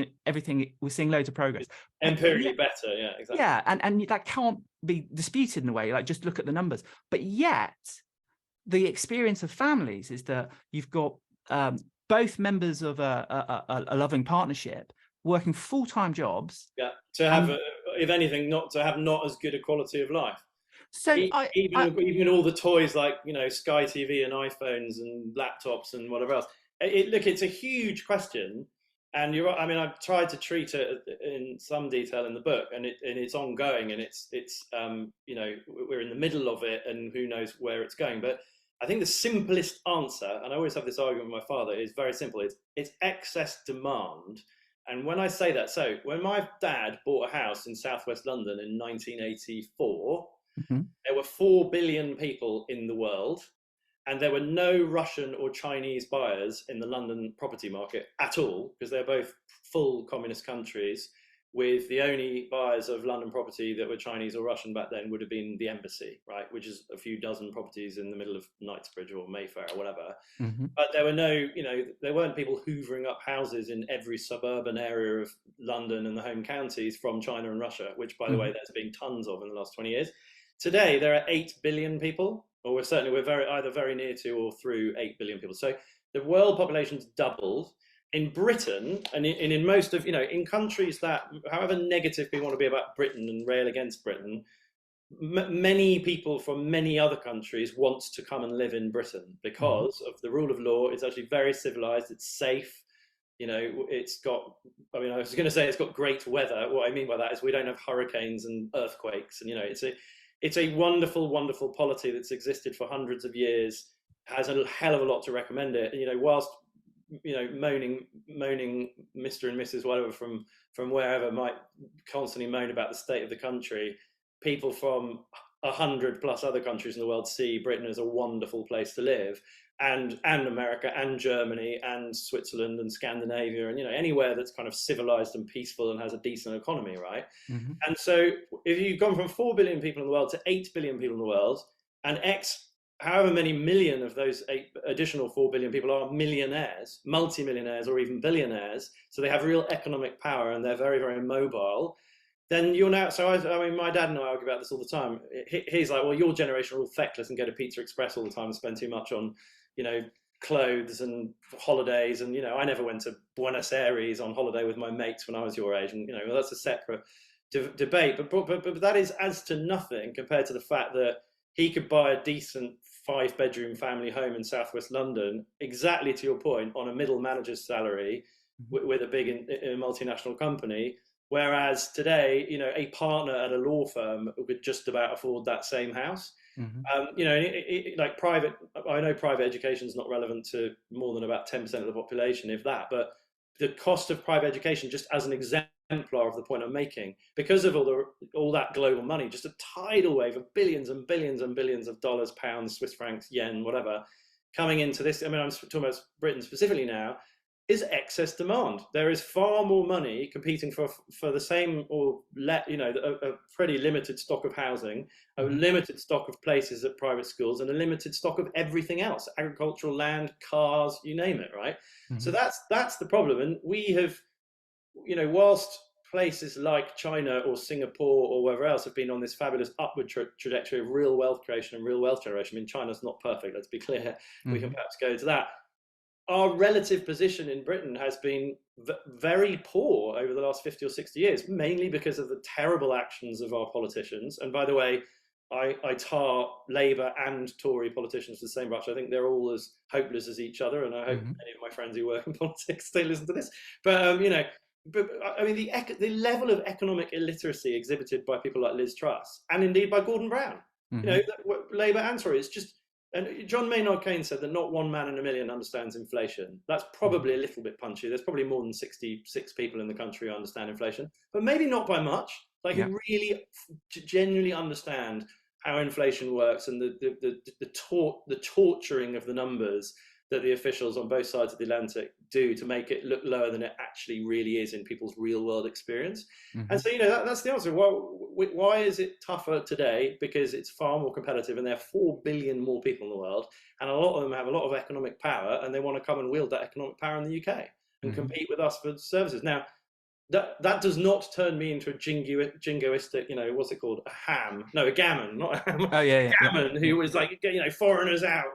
we're seeing loads of progress. Empirically better, yeah, exactly. Yeah, and that can't be disputed in a way, like just look at the numbers. But yet, the experience of families is that you've got both members of a loving partnership working full-time jobs. To have if anything, not to have not as good a quality of life. So Even all the toys like Sky TV and iPhones and laptops and whatever else. Look, it's a huge question, and you're right. I mean, I've tried to treat it in some detail in the book, and it's ongoing, and it's we're in the middle of it, and who knows where it's going. But I think the simplest answer, and I always have this argument with my father, is very simple. It's excess demand. And when I say that, so when my dad bought a house in southwest London in 1984. Mhm. There were 4 billion people in the world, and there were no Russian or Chinese buyers in the London property market at all, because they're both full communist countries, with the only buyers of London property that were Chinese or Russian back then would have been the embassy, right, which is a few dozen properties in the middle of Knightsbridge or Mayfair or whatever. Mm-hmm. But there were no, there weren't people hoovering up houses in every suburban area of London and the home counties from China and Russia, which, by the way, there's been tons of in the last 20 years. Today, there are 8 billion people, or we're either very near to or through 8 billion people. So the world population's doubled. In Britain, and in most of, in countries that, however negative people want to be about Britain and rail against Britain, many people from many other countries want to come and live in Britain because of the rule of law. It's actually very civilized. It's safe. It's got, I was going to say it's got great weather. What I mean by that is we don't have hurricanes and earthquakes. And, it's a wonderful, wonderful polity that's existed for hundreds of years, has a hell of a lot to recommend it. And, whilst moaning Mr. and Mrs. whatever from wherever might constantly moan about the state of the country, people from 100 plus other countries in the world see Britain as a wonderful place to live, and America and Germany and Switzerland and Scandinavia and anywhere that's kind of civilized and peaceful and has a decent economy, right? And so if you've gone from 4 billion people in the world to 8 billion people in the world, and however many million of those additional 4 billion people are millionaires, multimillionaires, or even billionaires, so they have real economic power and they're very, very mobile, then you're now, so my dad and I argue about this all the time. He's like, well, your generation are all feckless and go to Pizza Express all the time and spend too much on, clothes and holidays. And, I never went to Buenos Aires on holiday with my mates when I was your age. And, well, that's a separate debate. But that is as to nothing compared to the fact that he could buy a decent 5-bedroom family home in southwest London, exactly to your point, on a middle manager's salary with a big multinational company. Whereas today, a partner at a law firm would just about afford that same house. Like private, I know private education is not relevant to more than about 10% of the population, if that, but the cost of private education, just as an exemplar of the point I'm making, because of all that global money, just a tidal wave of billions and billions and billions of dollars, pounds, Swiss francs, yen, whatever, coming into this. I'm talking about Britain specifically now, is excess demand. There is far more money competing for the same a pretty limited stock of housing, a limited stock of places at private schools, and a limited stock of everything else, agricultural land, cars, you name it, right? So that's the problem. And we have, whilst places like China or Singapore or wherever else have been on this fabulous upward trajectory of real wealth creation and real wealth generation. China's not perfect, let's be clear. We can perhaps go to that. Our relative position in Britain has been very poor over the last 50 or 60 years, mainly because of the terrible actions of our politicians. And by the way, I tar Labour and Tory politicians for the same brush. I think they're all as hopeless as each other, and I hope any of my friends who work in politics they listen to this. But the level of economic illiteracy exhibited by people like Liz Truss, and indeed by Gordon Brown, Labour and Tory, is just. And John Maynard Keynes said that not one man in a million understands inflation. That's probably a little bit punchy. There's probably more than 66 people in the country who understand inflation, but maybe not by much. Who really genuinely understand how inflation works and the torturing of the numbers that the officials on both sides of the Atlantic do to make it look lower than it actually really is in people's real world experience. And so, that's the answer. Well, why is it tougher today? Because it's far more competitive, and there are 4 billion more people in the world, and a lot of them have a lot of economic power, and they want to come and wield that economic power in the UK and compete with us for services. Now, that does not turn me into a jingoistic, what's it called? A gammon, not a ham. Oh, yeah. Gammon, who was like, foreigners out,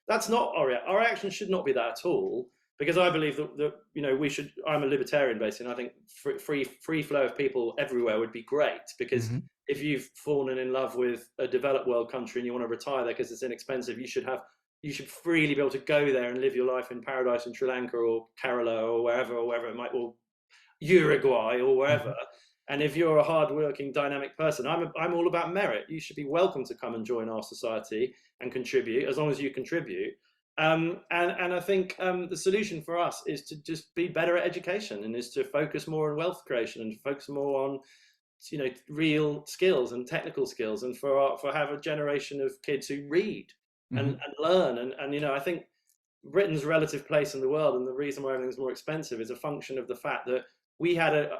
that's not our reaction should not be that at all. because I believe that we should. I'm a libertarian basically, and I think free flow of people everywhere would be great, because Mm-hmm. if you've fallen in love with a developed world country and you want to retire there because it's inexpensive, you should freely be able to go there and live your life in paradise in Sri Lanka or Kerala or wherever it might, or Uruguay or wherever. Mm-hmm. And if you're a hard-working, dynamic person, I'm all about merit. You should be welcome to come and join our society and contribute, as long as you contribute. And I think the solution for us is to just be better at education, and is to focus more on wealth creation and focus more on real skills and technical skills, and for have a generation of kids who read and learn. And I think Britain's relative place in the world and the reason why everything's more expensive is a function of the fact that we had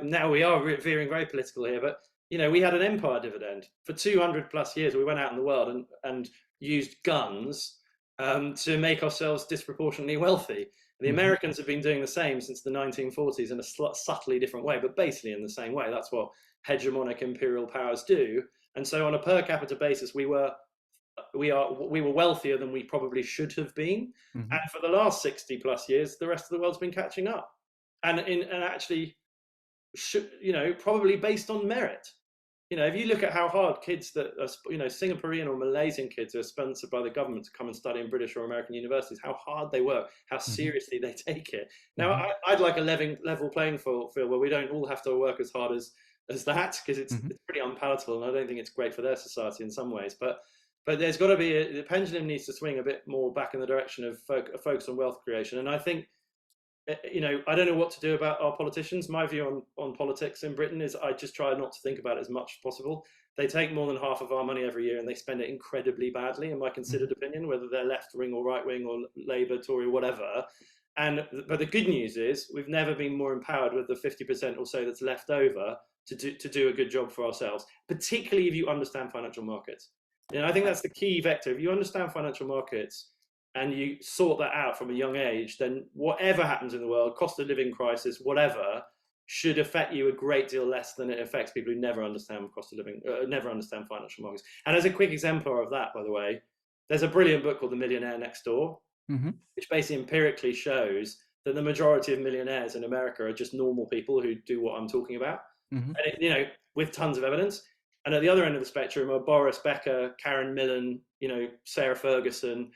now we are veering very political here, but we had an empire dividend for 200 plus years. We went out in the world and used guns to make ourselves disproportionately wealthy. The Americans have been doing the same since the 1940s in a subtly different way, but basically in the same way. That's what hegemonic imperial powers do. And so on a per capita basis, we were wealthier than we probably should have been. And for the last 60 plus years, the rest of the world's been catching up, and actually probably based on merit. If you look at how hard kids that are, Singaporean or Malaysian kids who are sponsored by the government to come and study in British or American universities, how hard they work, how seriously they take it. Now, I'd like a level playing field where we don't all have to work as hard as that, because it's pretty unpalatable, and I don't think it's great for their society in some ways. But there's got to be the pendulum needs to swing a bit more back in the direction of focus on wealth creation. And I think, I don't know what to do about our politicians. My view on politics in Britain is I just try not to think about it as much as possible. They take more than half of our money every year, and they spend it incredibly badly, in my considered opinion, whether they're left wing or right wing or Labour, Tory, whatever. But the good news is we've never been more empowered with the 50% or so that's left over to do a good job for ourselves, particularly if you understand financial markets. I think that's the key vector. If you understand financial markets and you sort that out from a young age, then whatever happens in the world, cost of living crisis, whatever, should affect you a great deal less than it affects people who never understand cost of living, never understand financial markets. And as a quick example of that, by the way, there's a brilliant book called The Millionaire Next Door, which basically empirically shows that the majority of millionaires in America are just normal people who do what I'm talking about, and with tons of evidence. And at the other end of the spectrum are Boris Becker, Karen Millen, Sarah Ferguson.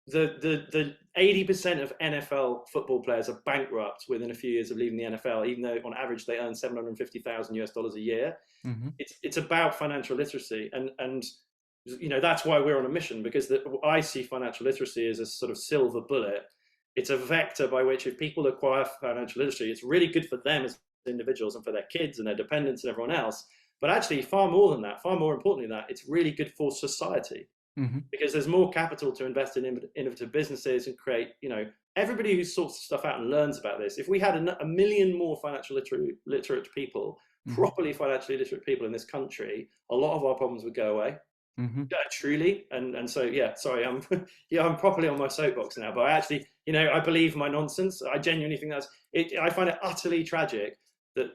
The 80% of NFL football players are bankrupt within a few years of leaving the NFL, even though on average they earn $750,000 a year. It's about financial literacy, and that's why we're on a mission, because I see financial literacy as a sort of silver bullet. It's a vector by which, if people acquire financial literacy, it's really good for them as individuals and for their kids and their dependents and everyone else. But actually, far more than that, far more importantly than that, it's really good for society, because there's more capital to invest in innovative businesses and create, everybody who sorts stuff out and learns about this. If we had a million more financial literate people, properly financially literate people in this country, a lot of our problems would go away. Truly. And so, sorry, I'm properly on my soapbox now, but I actually, I believe my nonsense. I genuinely think I find it utterly tragic that,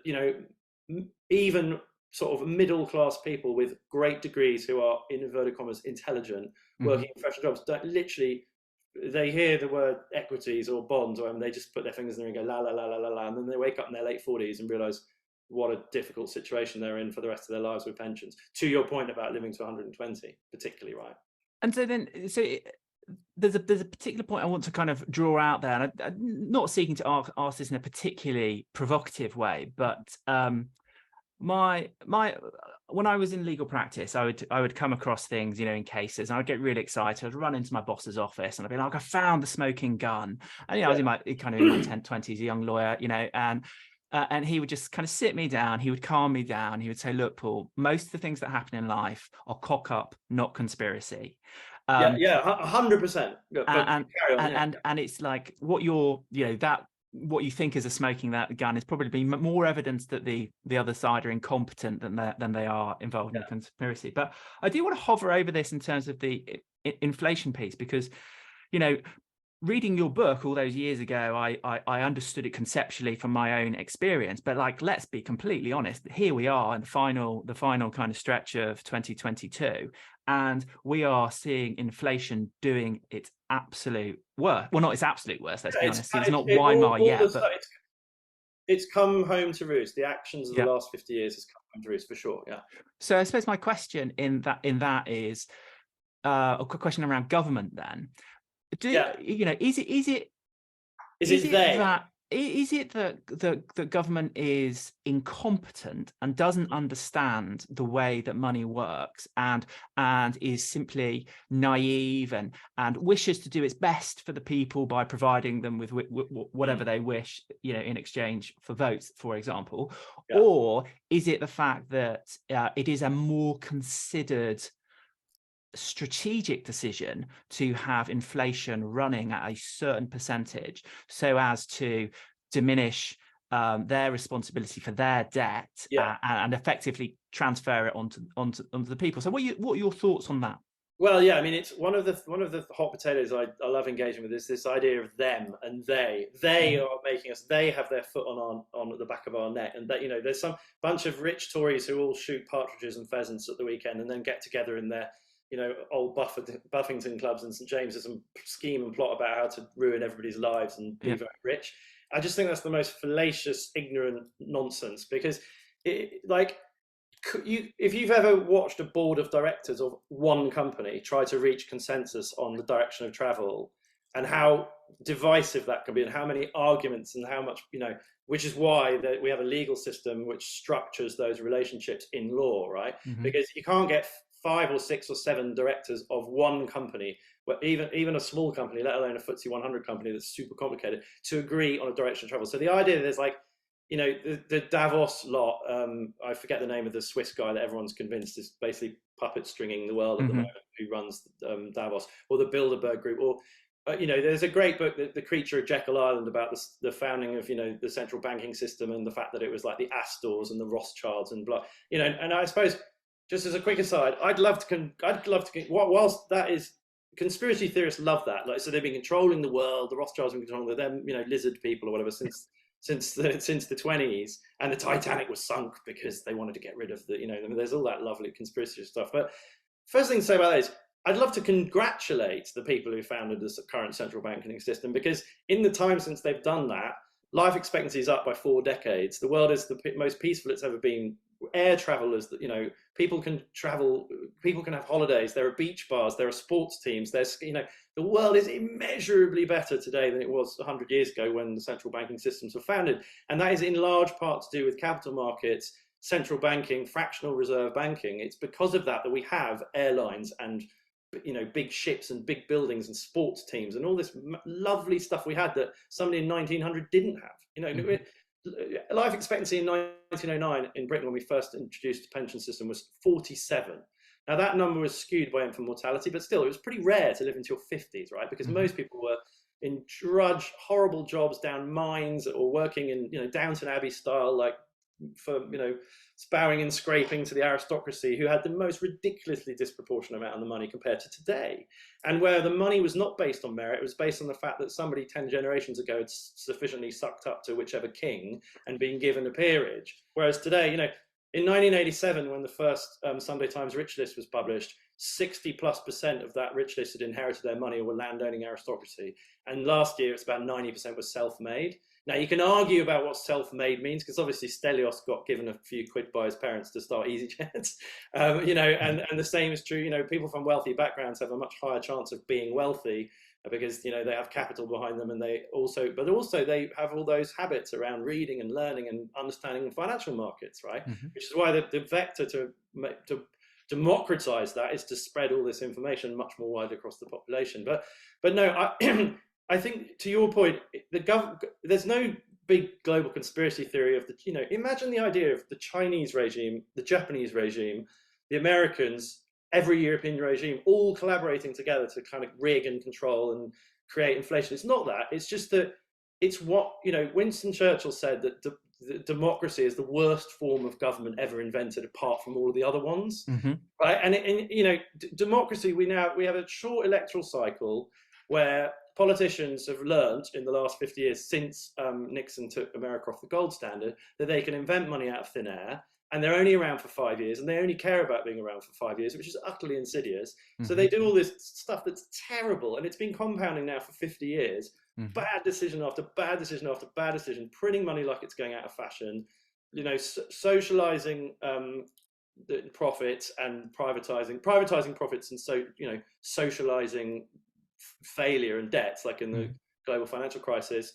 even sort of middle-class people with great degrees who are, in inverted commas, intelligent, working in professional jobs, they hear the word equities or bonds, and they just put their fingers in there and go, la, la, la, la, la, la, and then they wake up in their late 40s and realise what a difficult situation they're in for the rest of their lives with pensions. To your point about living to 120, particularly, right? And so there's a particular point I want to kind of draw out there, and I'm not seeking to ask this in a particularly provocative way, but when I was in legal practice, I would come across things, in cases, and I'd get really excited. I'd run into my boss's office and I'd be like, I found the smoking gun. And I was in my 20s, a young lawyer, and he would just kind of sit me down. He would calm me down. He would say, look, Paul, most of the things that happen in life are cock up, not conspiracy. 100%. And it's like what what you think is a smoking that gun is probably more evidence that the other side are incompetent than they are involved in a conspiracy. But I do want to hover over this in terms of the inflation piece, because reading your book all those years ago, I understood it conceptually from my own experience. But like, let's be completely honest. Here we are in the final kind of stretch of 2022, and we are seeing inflation doing its absolute worst. Well, not its absolute worst. Let's be honest. It's not Weimar yet, but it's come home to roost. The actions of the yeah. last 50 years has come home to roost for sure. Yeah. So I suppose my question in that is a quick question around government then. You know, is it that government is incompetent and doesn't understand the way that money works, and is simply naive and wishes to do its best for the people by providing them with whatever they wish, you know, in exchange for votes, for example? Yeah. Or is it the fact that it is a more considered strategic decision to have inflation running at a certain percentage so as to diminish their responsibility for their debt, and effectively transfer it onto the people? So what are your thoughts on that? Well, yeah, I mean, it's one of the hot potatoes I love engaging with is this idea of them and they are making us, they have their foot on the back of our neck, and that, you know, there's some bunch of rich Tories who all shoot partridges and pheasants at the weekend and then get together in their, you know, old Buffington clubs and St James's and scheme and plot about how to ruin everybody's lives and be very rich. I just think that's the most fallacious, ignorant nonsense, because if you've ever watched a board of directors of one company try to reach consensus on the direction of travel, and how divisive that can be, and how many arguments, and how much, you know, which is why we have a legal system which structures those relationships in law, right? Because you can't get 5 or 6 or 7 directors of one company, but even a small company, let alone a FTSE 100 company that's super complicated, to agree on a direction of travel. So the idea that there's, like, you know, the Davos lot, I forget the name of the Swiss guy that everyone's convinced is basically puppet stringing the world at the moment, who runs Davos, or the Bilderberg Group, or you know, there's a great book, The Creature of Jekyll Island, about the founding of, you know, the central banking system, and the fact that it was like the Astors and the Rothschilds and blah, you know. And I suppose, just as a quick aside, I'd love to whilst that is, conspiracy theorists love that, like, so they've been controlling the world, the Rothschilds have been controlling them, you know, lizard people or whatever, since the 20s, and the Titanic was sunk because they wanted to get rid of the, you know, there's all that lovely conspiracy stuff. But first thing to say about that is, I'd love to congratulate the people who founded this current central banking system, because in the time since they've done that, life expectancy is up by 4 decades. The world is the most peaceful it's ever been. Air travel is, you know, people can travel, people can have holidays, there are beach bars, there are sports teams, there's, you know, the world is immeasurably better today than it was 100 years ago when the central banking systems were founded. And that is in large part to do with capital markets, central banking, fractional reserve banking. It's because of that we have airlines and, you know, big ships and big buildings and sports teams and all this lovely stuff we had that somebody in 1900 didn't have. You know, life expectancy in 1909 in Britain, when we first introduced the pension system, was 47. Now that number was skewed by infant mortality, but still it was pretty rare to live into your 50s, right? Because most people were in horrible jobs down mines, or working in, you know, Downton Abbey style, like, for, you know, bowing and scraping to the aristocracy, who had the most ridiculously disproportionate amount of the money compared to today, and where the money was not based on merit, it was based on the fact that somebody 10 generations ago had sufficiently sucked up to whichever king and been given a peerage. Whereas today, you know, in 1987, when the first Sunday Times rich list was published, 60+% of that rich list had inherited their money or were landowning aristocracy, and last year it's about 90% was self-made. Now, you can argue about what self-made means, because obviously Stelios got given a few quid by his parents to start EasyJet, you know, and the same is true. You know, people from wealthy backgrounds have a much higher chance of being wealthy because, you know, they have capital behind them, and they also they have all those habits around reading and learning and understanding financial markets, right? Which is why the vector to democratize that is to spread all this information much more widely across the population. But no, I think, to your point, there's no big global conspiracy theory of the, you know, imagine the idea of the Chinese regime, the Japanese regime, the Americans, every European regime, all collaborating together to kind of rig and control and create inflation. It's not that. It's just that it's what, you know, Winston Churchill said, that democracy is the worst form of government ever invented, apart from all of the other ones, right? And you know, democracy, we have a short electoral cycle where politicians have learned in the last 50 years since Nixon took America off the gold standard that they can invent money out of thin air, and they're only around for 5 years, and they only care about being around for 5 years, which is utterly insidious. So they do all this stuff that's terrible, and it's been compounding now for 50 years. Bad decision after bad decision after bad decision, printing money like it's going out of fashion, socializing the profits and privatizing profits, and socializing failure and debts, like in the global financial crisis.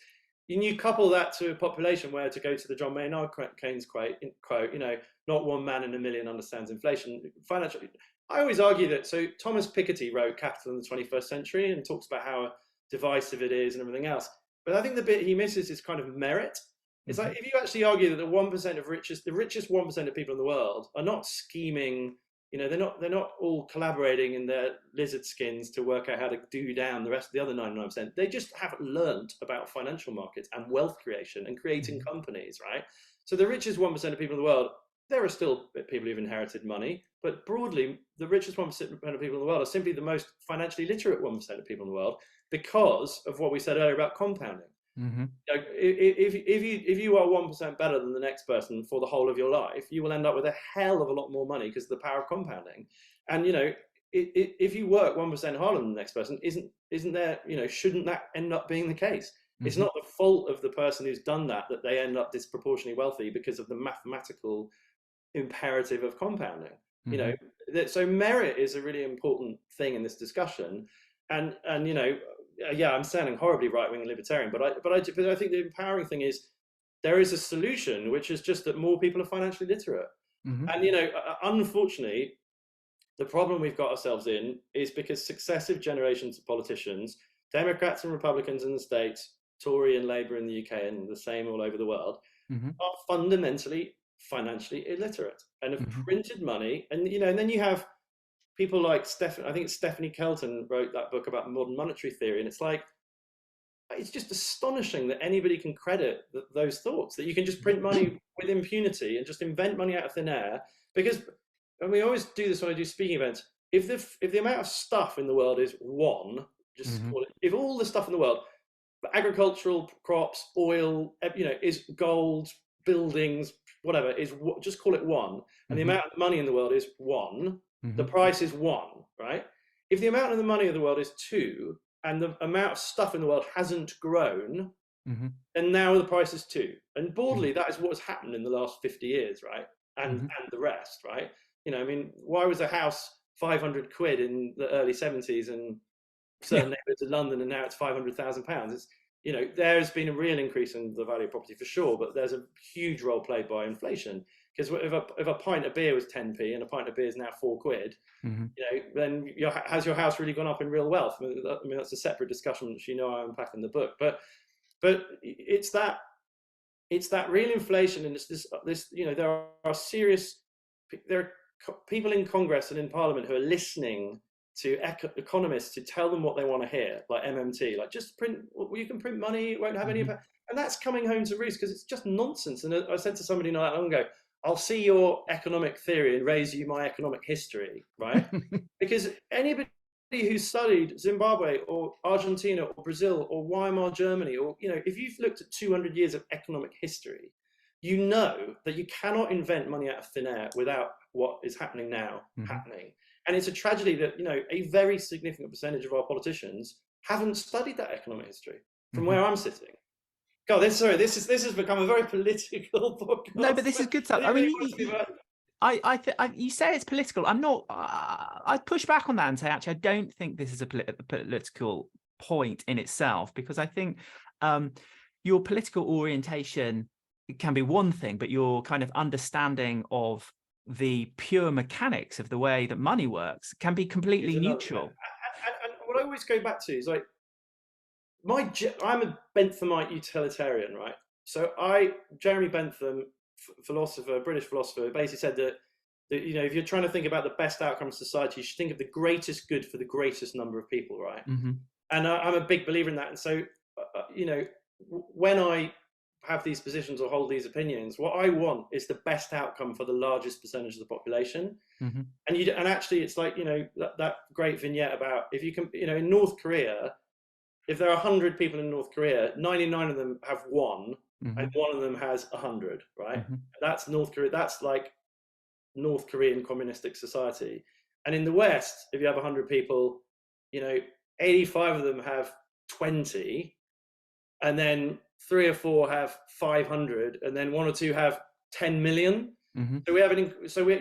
And you couple that to a population where, to go to the John Maynard Keynes quote, not one man in a million understands inflation. I always argue that. So Thomas Piketty wrote Capital in the 21st Century and talks about how divisive it is and everything else. But I think the bit he misses is kind of merit. It's like, if you actually argue that the 1% of the richest 1% of people in the world are not scheming, they're not all collaborating in their lizard skins to work out how to do down the rest of the other 99%. They just haven't learned about financial markets and wealth creation and creating companies, right? So the richest 1% of people in the world, there are still people who've inherited money, but broadly, the richest 1% of people in the world are simply the most financially literate 1% of people in the world, because of what we said earlier about compounding. If you are 1% better than the next person for the whole of your life, you will end up with a hell of a lot more money because of the power of compounding. And if you work 1% harder than the next person, isn't there, shouldn't that end up being the case? It's not the fault of the person who's done that they end up disproportionately wealthy because of the mathematical imperative of compounding. So merit is a really important thing in this discussion. And I'm sounding horribly right-wing libertarian, but I think the empowering thing is there is a solution, which is just that more people are financially literate. And unfortunately, the problem we've got ourselves in is because successive generations of politicians, Democrats and Republicans in the States, Tory and Labour in the UK, and the same all over the world, are fundamentally financially illiterate and have printed money. And and then you have people like Stephanie Kelton wrote that book about modern monetary theory, and it's just astonishing that anybody can credit those thoughts, that you can just print money with impunity and just invent money out of thin air. Because, and we always do this when I do speaking events, if the amount of stuff in the world is one, call it, if all the stuff in the world, agricultural crops, oil, is gold, buildings, whatever, just call it one, and the amount of money in the world is one, the price is one, right? If the amount of the money of the world is two, and the amount of stuff in the world hasn't grown, and now the price is two. And broadly, that is what has happened in the last 50 years, right? And the rest, right? Why was a house 500 quid in the early 70s in certain neighbourhoods of London, and now it's £500,000? It's, there's been a real increase in the value of property for sure, but there's a huge role played by inflation. Because if a pint of beer was 10p and a pint of beer is now 4 quid, then has your house really gone up in real wealth? That's a separate discussion, which I unpack in the book. But it's that real inflation, and it's this there are people in Congress and in Parliament who are listening to economists to tell them what they want to hear, like MMT, like just print. You can print money, it won't have any impact, and that's coming home to roost because it's just nonsense. And I said to somebody not that long ago, I'll see your economic theory and raise you my economic history, right? Because anybody who studied Zimbabwe or Argentina or Brazil or Weimar Germany, or if you've looked at 200 years of economic history, you know that you cannot invent money out of thin air without what is happening now happening. And it's a tragedy that a very significant percentage of our politicians haven't studied that economic history from where I'm sitting. God, this has become a very political podcast. No, but this is good stuff. You say it's political. I'm not. I push back on that and say, actually, I don't think this is a political point in itself, because I think your political orientation can be one thing, but your kind of understanding of the pure mechanics of the way that money works can be completely neutral. And what I always go back to is like, I'm a Benthamite utilitarian, right? So Jeremy Bentham, British philosopher, basically said that if you're trying to think about the best outcome of society, you should think of the greatest good for the greatest number of people, right? And I'm a big believer in that. And so, when I have these positions or hold these opinions, what I want is the best outcome for the largest percentage of the population. And actually, it's like that great vignette about if you can, in North Korea, if there are 100 people in North Korea, 99 of them have one, Mm-hmm. and one of them has 100, right? Mm-hmm. That's North Korea. That's like North Korean communistic society. And in the West, if you have 100 people, 85 of them have 20, and then 3 or 4 have 500, and then 1 or 2 have 10 million. Mm-hmm. So we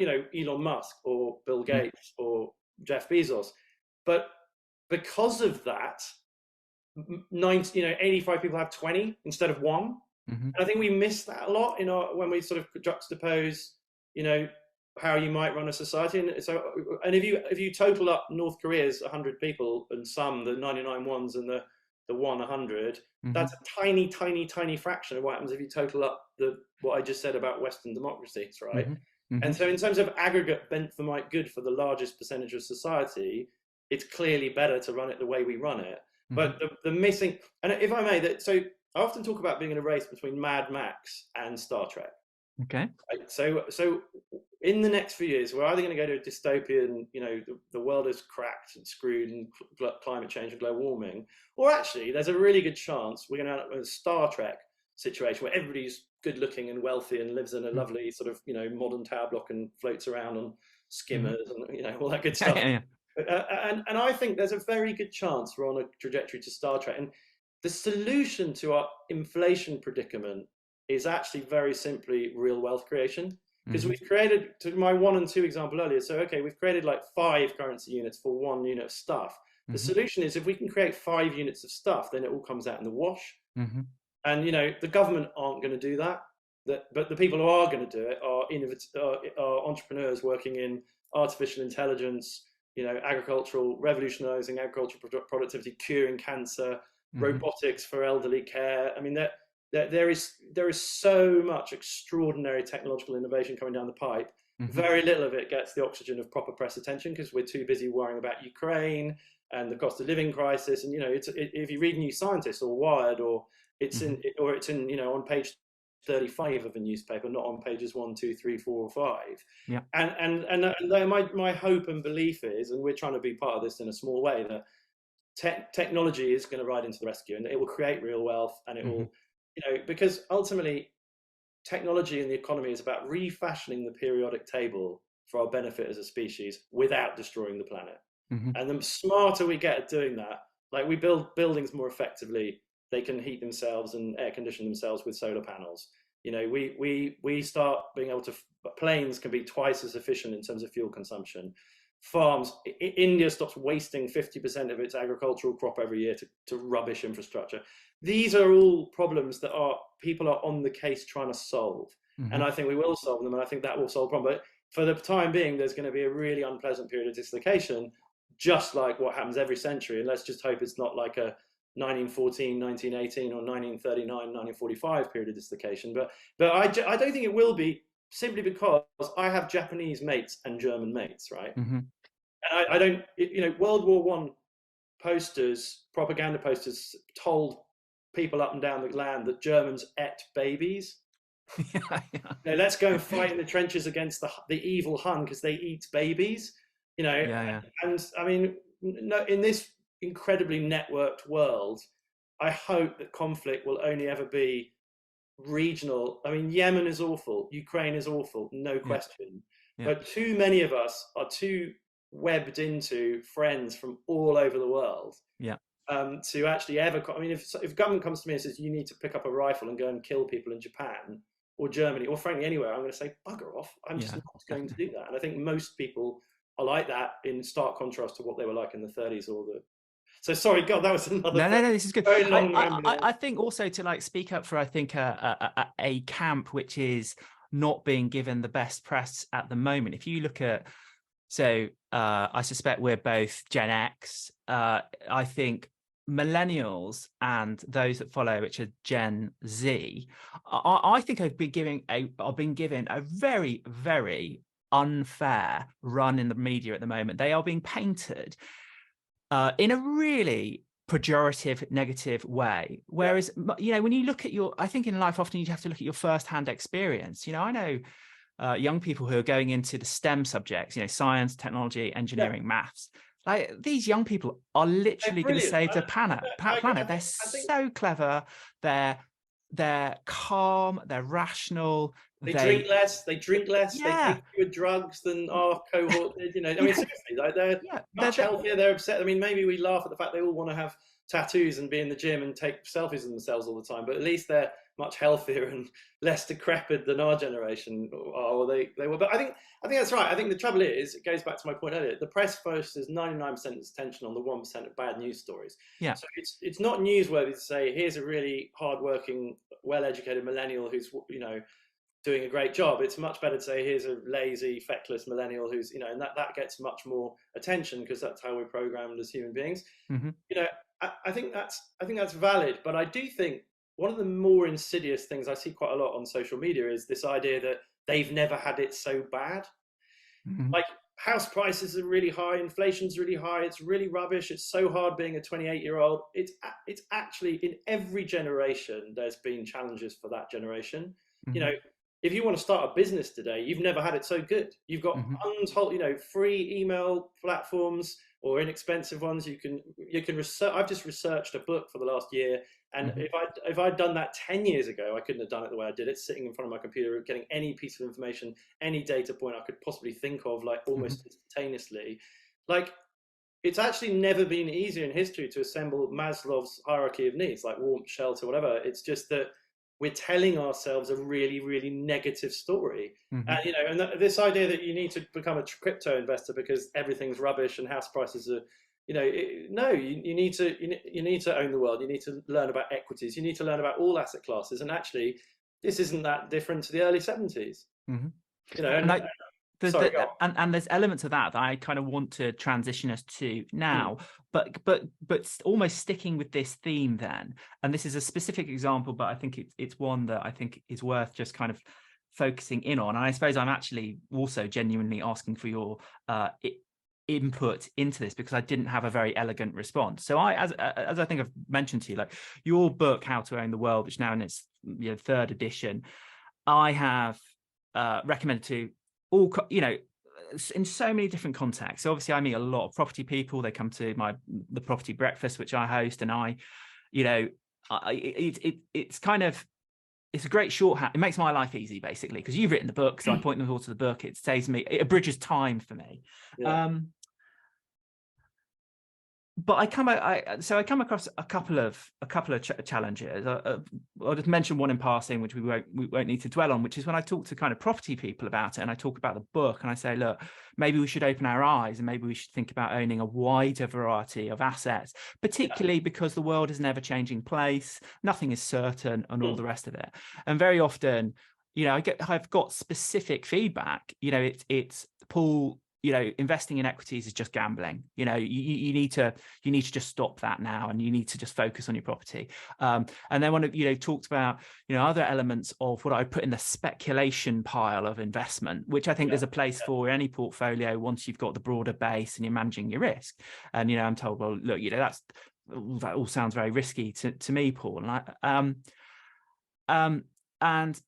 Elon Musk or Bill Gates or Jeff Bezos, but because of that, 85 people have 20 instead of 1. Mm-hmm. And I think we miss that a lot when we sort of juxtapose, how you might run a society. And if you total up North Korea's 100 people and the 99 ones and the 100, Mm-hmm. that's a tiny, tiny, tiny fraction of what happens if you total up what I just said about Western democracies, right? Mm-hmm. Mm-hmm. And so in terms of aggregate benthemite good for the largest percentage of society, it's clearly better to run it the way we run it. Mm-hmm. But the missing, and if I may, so I often talk about being in a race between Mad Max and Star Trek. Okay. Right? So in the next few years, we're either going to go to a dystopian, the world is cracked and screwed and climate change and global warming, or actually there's a really good chance we're going to have a Star Trek situation where everybody's good looking and wealthy and lives in a lovely sort of, modern tower block and floats around on skimmers and, all that good stuff. Yeah. And I think there's a very good chance we're on a trajectory to Star Trek. And the solution to our inflation predicament is actually very simply real wealth creation. Because we've created, to my 1 and 2 example earlier, so okay, we've created like 5 currency units for 1 unit of stuff. The solution is if we can create 5 units of stuff, then it all comes out in the wash. And the government aren't going to do that. But the people who are going to do it are entrepreneurs working in artificial intelligence, revolutionizing agricultural productivity, curing cancer, robotics for elderly care. I mean, there is so much extraordinary technological innovation coming down the pipe. Very little of it gets the oxygen of proper press attention because we're too busy worrying about Ukraine and the cost of living crisis. And if you read New Scientist or Wired, or it's in on page 35 of a newspaper, not on pages 1, 2, 3, 4, or 5. Yeah. And my hope and belief is, and we're trying to be part of this in a small way, that technology is going to ride into the rescue, and it will create real wealth, and it will, because ultimately technology and the economy is about refashioning the periodic table for our benefit as a species without destroying the planet. And the smarter we get at doing that, like we build buildings more effectively, they can heat themselves and air condition themselves with solar panels. We start being able to, planes can be twice as efficient in terms of fuel consumption. Farms, India stops wasting 50% of its agricultural crop every year to rubbish infrastructure. These are all problems that people are on the case trying to solve. And I think we will solve them, and I think that will solve the problem. But for the time being, there's going to be a really unpleasant period of dislocation, just like what happens every century. And let's just hope it's not like a 1914, 1918, or 1939, 1945 period of dislocation. But I don't think it will be, simply because I have Japanese mates and German mates, right? And I don't, World War I posters, propaganda posters, told people up and down the land that Germans ate babies. Let's go and fight in the trenches against the evil Hun because they eat babies. And I mean, in this incredibly networked world, I hope that conflict will only ever be regional. I mean, Yemen is awful, Ukraine is awful, no question. But too many of us are too webbed into friends from all over the world to actually ever. I mean, if government comes to me and says you need to pick up a rifle and go and kill people in Japan or Germany or frankly anywhere, I'm going to say bugger off. I'm just not going to do that. And I think most people are like that, in stark contrast to what they were like in the 30s or the. So sorry, God, that was another. No, this is good. Very long I think also to like speak up for, I think a camp which is not being given the best press at the moment. If you look at, I suspect we're both Gen X. I think millennials and those that follow, which are Gen Z, I think have been given a very, very unfair run in the media at the moment. They are being painted in a really pejorative, negative way. Whereas, when you look at I think in life, often you have to look at your first-hand experience. I know young people who are going into the STEM subjects, science, technology, engineering, maths. Like these young people are literally going to brilliant. save the planet. They're I think so clever. They're calm. They're rational. they drink less. They drink less. They Yeah, take fewer drugs than our cohort did. You know, I mean, yeah, seriously, like they're yeah. much healthier. They're upset. I mean, maybe we laugh at the fact they all want to have tattoos and be in the gym and take selfies of themselves all the time, but at least they're much healthier and less decrepit than our generation are, or they were. But I think that's right. I think the trouble is, it goes back to my point earlier. The press focuses 99% of its attention on the 1% of bad news stories. Yeah. So it's not newsworthy to say here's a really hardworking, well-educated millennial who's doing a great job. It's much better to say here's a lazy, feckless millennial who's and that gets much more attention because that's how we're programmed as human beings. Mm-hmm. I think that's valid, but I do think one of the more insidious things I see quite a lot on social media is this idea that they've never had it so bad. Mm-hmm. Like house prices are really high, inflation's really high, it's really rubbish, it's so hard being a 28-year-old. It's actually in every generation there's been challenges for that generation. Mm-hmm. If you want to start a business today, you've never had it so good. You've got untold, free email platforms or inexpensive ones. You can research. I've just researched a book for the last year, and if I'd done that 10 years ago, I couldn't have done it the way I did it, sitting in front of my computer, getting any piece of information, any data point I could possibly think of, like almost instantaneously. Like it's actually never been easier in history to assemble Maslow's hierarchy of needs, like warmth, shelter, whatever. It's just that we're telling ourselves a really, really negative story. And this idea that you need to become a crypto investor because everything's rubbish and house prices are, no, you need to own the world. You need to learn about equities. You need to learn about all asset classes. And actually, this isn't that different to the early 70s. And there's elements of that I kind of want to transition us to now, but almost sticking with this theme then. And this is a specific example, but I think it's one that I think is worth just kind of focusing in on. And I suppose I'm actually also genuinely asking for your input into this because I didn't have a very elegant response. So as I think I've mentioned to you, like your book, How to Own the World, which now in its third edition, I have recommended to all, in so many different contexts. So obviously I meet a lot of property people. They come to the property breakfast, which I host, and it's kind of, it's a great shorthand. It makes my life easy basically, because you've written the book. So I point them all to the book. It saves me, it abridges time for me. Yeah. But I come across a couple of challenges. I'll just mention one in passing, which we won't need to dwell on, which is when I talk to kind of property people about it, and I talk about the book, and I say, look, maybe we should open our eyes, and maybe we should think about owning a wider variety of assets, particularly because the world is an ever-changing place, nothing is certain, and all the rest of it. And very often, I've got specific feedback. It's Paul, investing in equities is just gambling. You need to just stop that now, and you need to just focus on your property. And then when talked about other elements of what I put in the speculation pile of investment, which I think there's a place for any portfolio once you've got the broader base and you're managing your risk. And I'm told, well, look, that all sounds very risky to me, Paul. And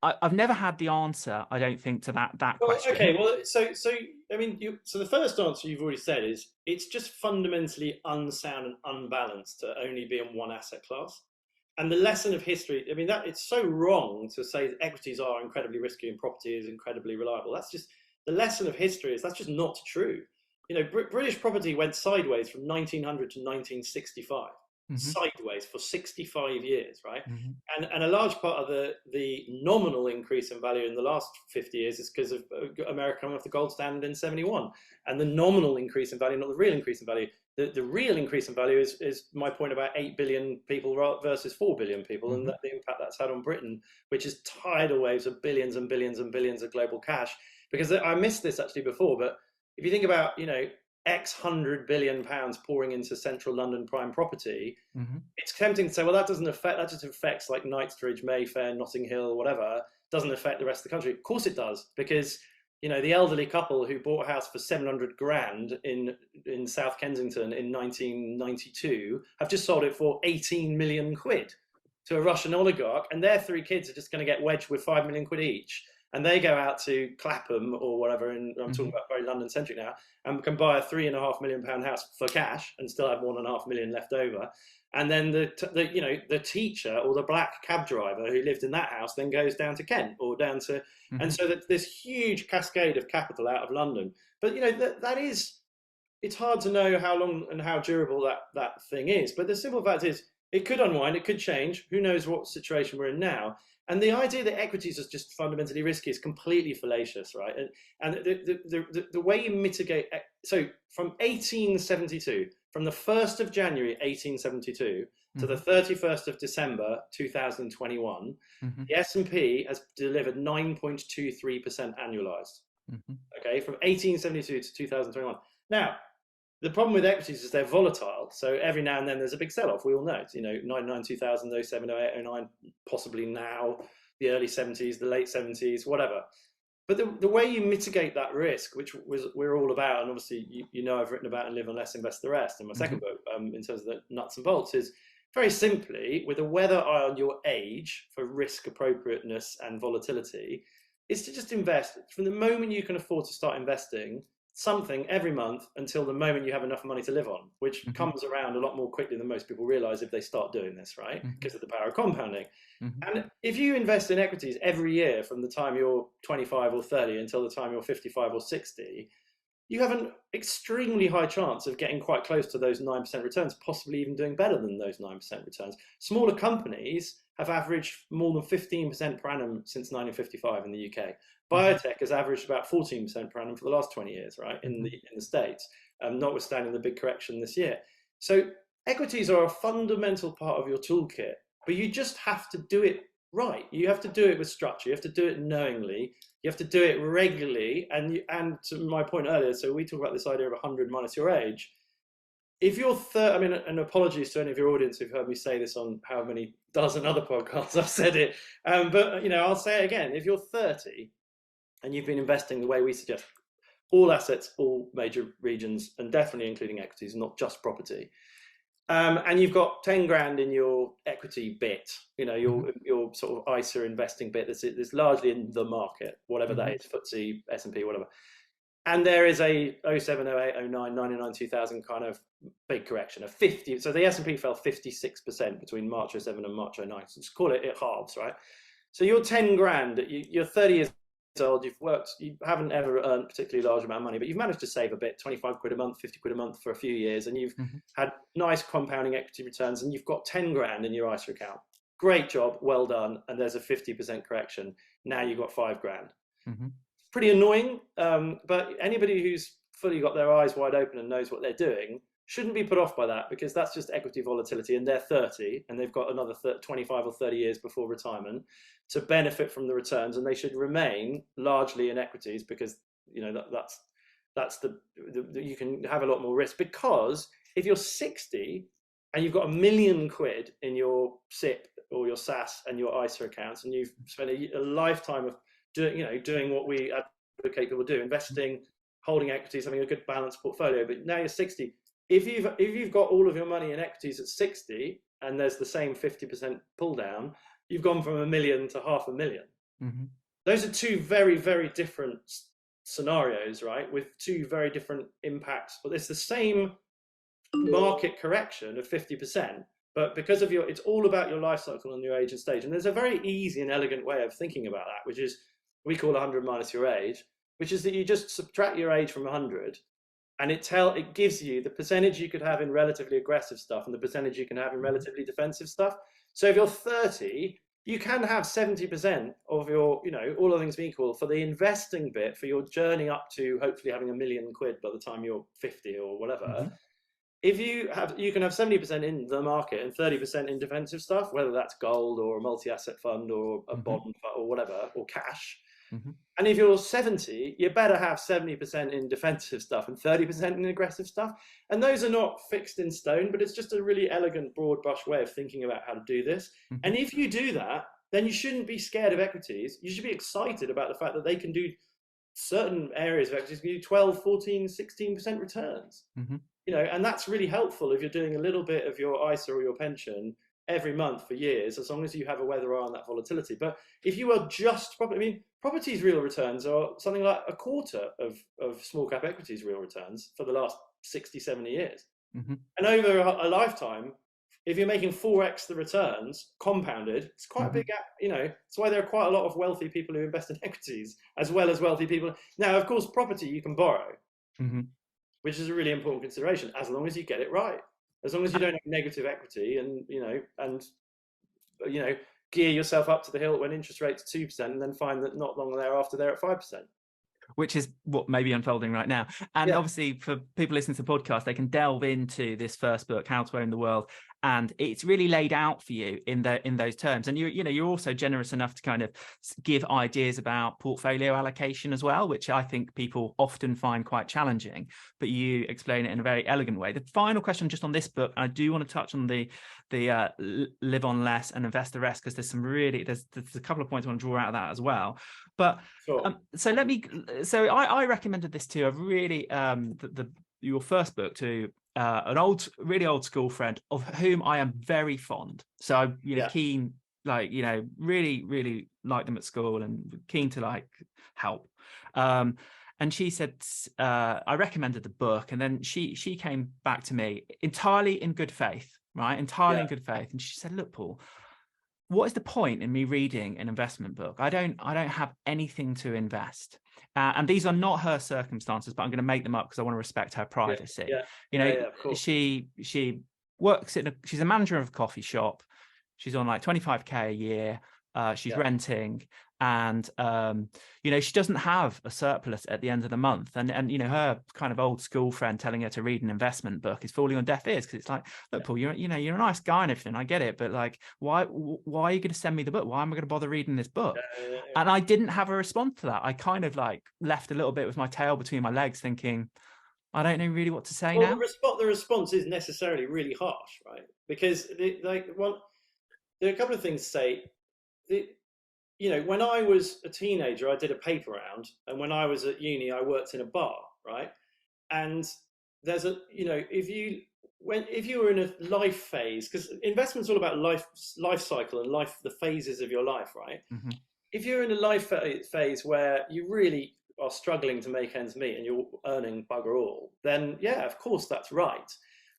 I've never had the answer, I don't think, to that question. Okay, well, so I mean, so the first answer you've already said is it's just fundamentally unsound and unbalanced to only be in one asset class. And the lesson of history, I mean, that it's so wrong to say that equities are incredibly risky and property is incredibly reliable. That's just the lesson of history is that's just not true. British property went sideways from 1900 to 1965. Sideways for 65 years, right? And a large part of the nominal increase in value in the last 50 years is because of America coming off the gold standard in 71. And the nominal increase in value, not the real increase in value. The real increase in value is my point about 8 billion people versus 4 billion people, and the impact that's had on Britain, which is tidal waves of billions and billions and billions of global cash. Because I missed this actually before, but if you think about, X £100 billion pouring into central London prime property, it's tempting to say, well, that just affects like Knightsbridge, Mayfair, Notting Hill, whatever, doesn't affect the rest of the country. Of course it does, because the elderly couple who bought a house for 700 grand in South Kensington in 1992 have just sold it for 18 million quid to a Russian oligarch, and their 3 kids are just going to get wedged with 5 million quid each. and they go out to Clapham or whatever, and I'm talking about very London centric now, and can buy a £3.5 million house for cash and still have 1.5 million left over. And then the teacher or the black cab driver who lived in that house then goes down to Kent or down to, and so that this huge cascade of capital out of London. But that is, it's hard to know how long and how durable that thing is. But the simple fact is, it could unwind, it could change. Who knows what situation we're in now? And the idea that equities is just fundamentally risky is completely fallacious, right? And the way you mitigate, so from 1872, from the 1st of January 1872 to the 31st of December 2021, the S&P has delivered 9.23% annualized. Okay, from 1872 to 2021. Now, the problem with equities is they're volatile. So every now and then there's a big sell-off. We all know it. 99, 2000, 07, 08, 09, possibly now, the early 70s, the late 70s, whatever. But the way you mitigate that risk, which we're all about, and obviously I've written about and Live on Less, Invest the Rest in my second book, in terms of the nuts and bolts, is very simply, with a weather eye on your age for risk appropriateness and volatility, is to just invest from the moment you can afford to start investing something every month until the moment you have enough money to live on, which comes around a lot more quickly than most people realize if they start doing this, right? Because of the power of compounding. And if you invest in equities every year from the time you're 25 or 30 until the time you're 55 or 60, you have an extremely high chance of getting quite close to those 9% returns, possibly even doing better than those 9% returns. Smaller companies have averaged more than 15% per annum since 1955 in the UK. Biotech has averaged about 14% per annum for the last 20 years, right, in the States, notwithstanding the big correction this year. So equities are a fundamental part of your toolkit, but you just have to do it right. You have to do it with structure. You have to do it knowingly. You have to do it regularly. And to my point earlier, so we talk about this idea of 100 minus your age. If you're and apologies to any of your audience who've heard me say this on how many dozen other podcasts I've said it, but I'll say it again. If you're 30 and you've been investing the way we suggest, all assets, all major regions, and definitely including equities, not just property, and you've got 10 grand in your equity bit, your sort of ISA investing bit that's largely in the market, whatever that is, FTSE, S&P, whatever. And there is a 07, 08, 09, 99, 2000 kind of big correction of 50. So the S&P fell 56% between March 07 and March 09. So just call it halves, right? So you're 10 grand, you're 30 years old, you've worked, you haven't ever earned a particularly large amount of money, but you've managed to save a bit, 25 quid a month, 50 quid a month for a few years, and you've had nice compounding equity returns, and you've got 10 grand in your ISA account. Great job, well done. And there's a 50% correction. Now you've got 5 grand. Pretty annoying, but anybody who's fully got their eyes wide open and knows what they're doing shouldn't be put off by that, because that's just equity volatility, and they're 30 and they've got another 25 or 30 years before retirement to benefit from the returns, and they should remain largely in equities, because that's you can have a lot more risk. Because if you're 60 and you've got £1 million in your SIP or your SAS and your ISA accounts, and you've spent a lifetime of doing what we advocate people do, investing, holding equities, having a good balanced portfolio, but now you're 60. If you've got all of your money in equities at 60 and there's the same 50% pull down, you've gone from $1 million to $500,000. Those are two very, very different scenarios, right? With two very different impacts, but it's the same market correction of 50%. But because of it's all about your life cycle and your age and stage. And there's a very easy and elegant way of thinking about that, which is we call 100 minus your age, which is that you just subtract your age from 100, and it gives you the percentage you could have in relatively aggressive stuff and the percentage you can have in relatively defensive stuff. So if you're 30, you can have 70% of your, all other things being equal, for the investing bit, for your journey up to hopefully having £1 million by the time you're 50 or whatever. If you can have 70% in the market and 30% in defensive stuff, whether that's gold or a multi-asset fund or a bond or whatever, or cash. And if you're 70, you better have 70% in defensive stuff and 30% in aggressive stuff. And those are not fixed in stone, but it's just a really elegant, broad brush way of thinking about how to do this. And if you do that, then you shouldn't be scared of equities. You should be excited about the fact that they can do certain areas of equities, can do 12, 14, 16% returns. And that's really helpful if you're doing a little bit of your ISA or your pension every month for years, as long as you have a weather eye on that volatility. But if you are just property, I mean, property's real returns are something like a quarter of small cap equities real returns for the last 60, 70 years. Mm-hmm. And over a lifetime, if you're making 4x the returns compounded, it's quite a big, it's why there are quite a lot of wealthy people who invest in equities as well as wealthy people. Now, of course, property you can borrow, which is a really important consideration, as long as you get it right. As long as you don't have negative equity and gear yourself up to the hilt when interest rates are 2% and then find that not long thereafter they're at 5%. Which is what may be unfolding right now. And obviously for people listening to the podcast, they can delve into this first book, How to Own the World. And it's really laid out for you in those terms. And you're also generous enough to kind of give ideas about portfolio allocation as well, which I think people often find quite challenging, but you explain it in a very elegant way. The final question just on this book, I do want to touch on the live on less and invest the rest, because there's a couple of points I want to draw out of that as well. But sure. So I recommended this to a really your first book to an really old school friend of whom I am very fond. So I'm keen, really, really liked them at school and keen to help. And she said, I recommended the book, and then she came back to me entirely in good faith, right? Entirely in good faith. And she said, look, Paul, what is the point in me reading an investment book? I don't have anything to invest. And these are not her circumstances, but I'm going to make them up because I want to respect her privacy. Of course. She works she's a manager of a coffee shop. She's on like 25k a year. She's renting, and she doesn't have a surplus at the end of the month. And her kind of old school friend telling her to read an investment book is falling on deaf ears, because it's like, look, Paul, you're a nice guy and everything, I get it, but why are you going to send me the book? Why am I going to bother reading this book? And I didn't have a response to that. I kind of left a little bit with my tail between my legs, thinking, I don't know really what to say now. The response is necessarily really harsh, right? Because there are a couple of things to say. When I was a teenager, I did a paper round, and when I was at uni, I worked in a bar, right? And there's if you were in a life phase, because investment's all about life cycle and the phases of your life, right? Mm-hmm. If you're in a life phase where you really are struggling to make ends meet and you're earning bugger all, then of course that's right.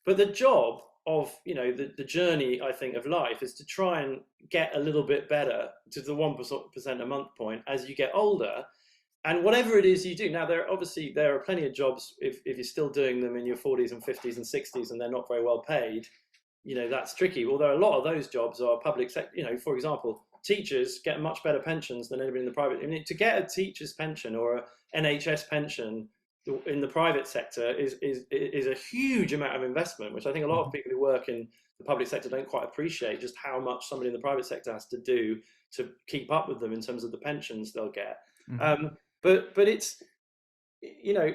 But the job of the journey, I think, of life is to try and get a little bit better to the 1% a month point as you get older. And whatever it is you do now, there are plenty of jobs if you're still doing them in your 40s and 50s and 60s and they're not very well paid, that's tricky. Although a lot of those jobs are public sector. For example, teachers get much better pensions than anybody in the private. To get a teacher's pension or an NHS pension in the private sector is a huge amount of investment, which I think a lot of people who work in the public sector don't quite appreciate, just how much somebody in the private sector has to do to keep up with them in terms of the pensions they'll get. Mm-hmm. But it's, I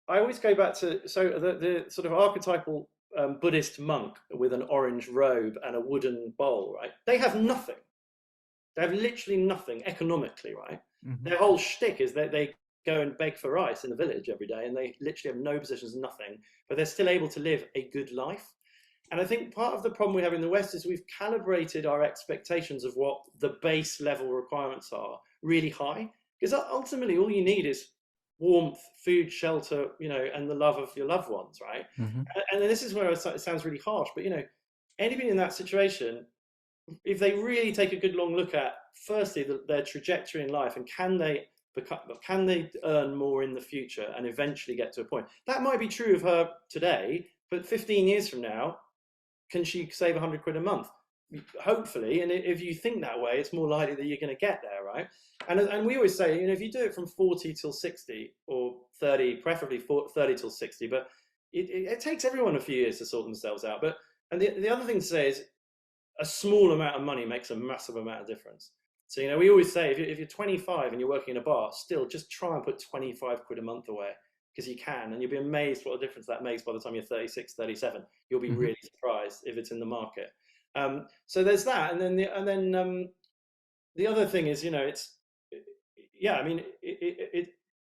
always go back to the sort of archetypal Buddhist monk with an orange robe and a wooden bowl, right? They have nothing. They have literally nothing economically, right? Mm-hmm. Their whole shtick is that they go and beg for rice in the village every day, and they literally have no possessions, nothing, but they're still able to live a good life. And I think part of the problem we have in the West is we've calibrated our expectations of what the base level requirements are really high, because ultimately all you need is warmth, food, shelter, and the love of your loved ones, right? Mm-hmm. And this is where it sounds really harsh, but anybody in that situation, if they really take a good long look at, firstly, their trajectory in life, and can they earn more in the future and eventually get to a point that might be true of her today, but 15 years from now, can she save 100 quid a month? Hopefully. And if you think that way, it's more likely that you're going to get there, right? And we always say, if you do it from 40 till 60 or 30, preferably 30 till 60, but it takes everyone a few years to sort themselves out. And the other thing to say is a small amount of money makes a massive amount of difference. So, we always say, if you're 25 and you're working in a bar, still just try and put 25 quid a month away, because you can, and you'll be amazed what a difference that makes by the time you're 36, 37. You'll be really surprised if it's in the market. So there's that. And then the other thing is,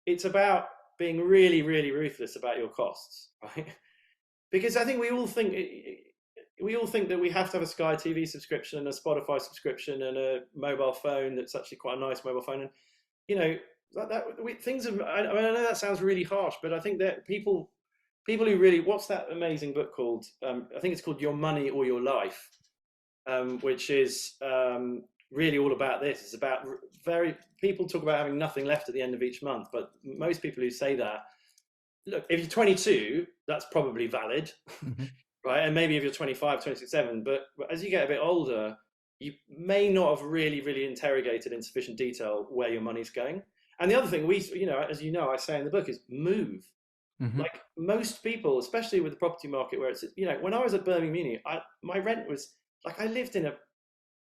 it's about being really, really ruthless about your costs, right? Because I think we all think, we all think that we have to have a Sky TV subscription and a Spotify subscription and a mobile phone that's actually quite a nice mobile phone. And, you know, things have, I mean, I know that sounds really harsh, but I think that people who really, what's that amazing book called? I think it's called Your Money or Your Life, which is really all about this. It's about people talk about having nothing left at the end of each month, but most people who say that, look, if you're 22, that's probably valid, right? And maybe if you're 25, 26, 7, but as you get a bit older, you may not have really interrogated in sufficient detail where your money's going. And the other thing as you know, I say in the book, is move. Like most people, especially with the property market, where it's, when I was at Birmingham Uni, my rent was like, I lived in a,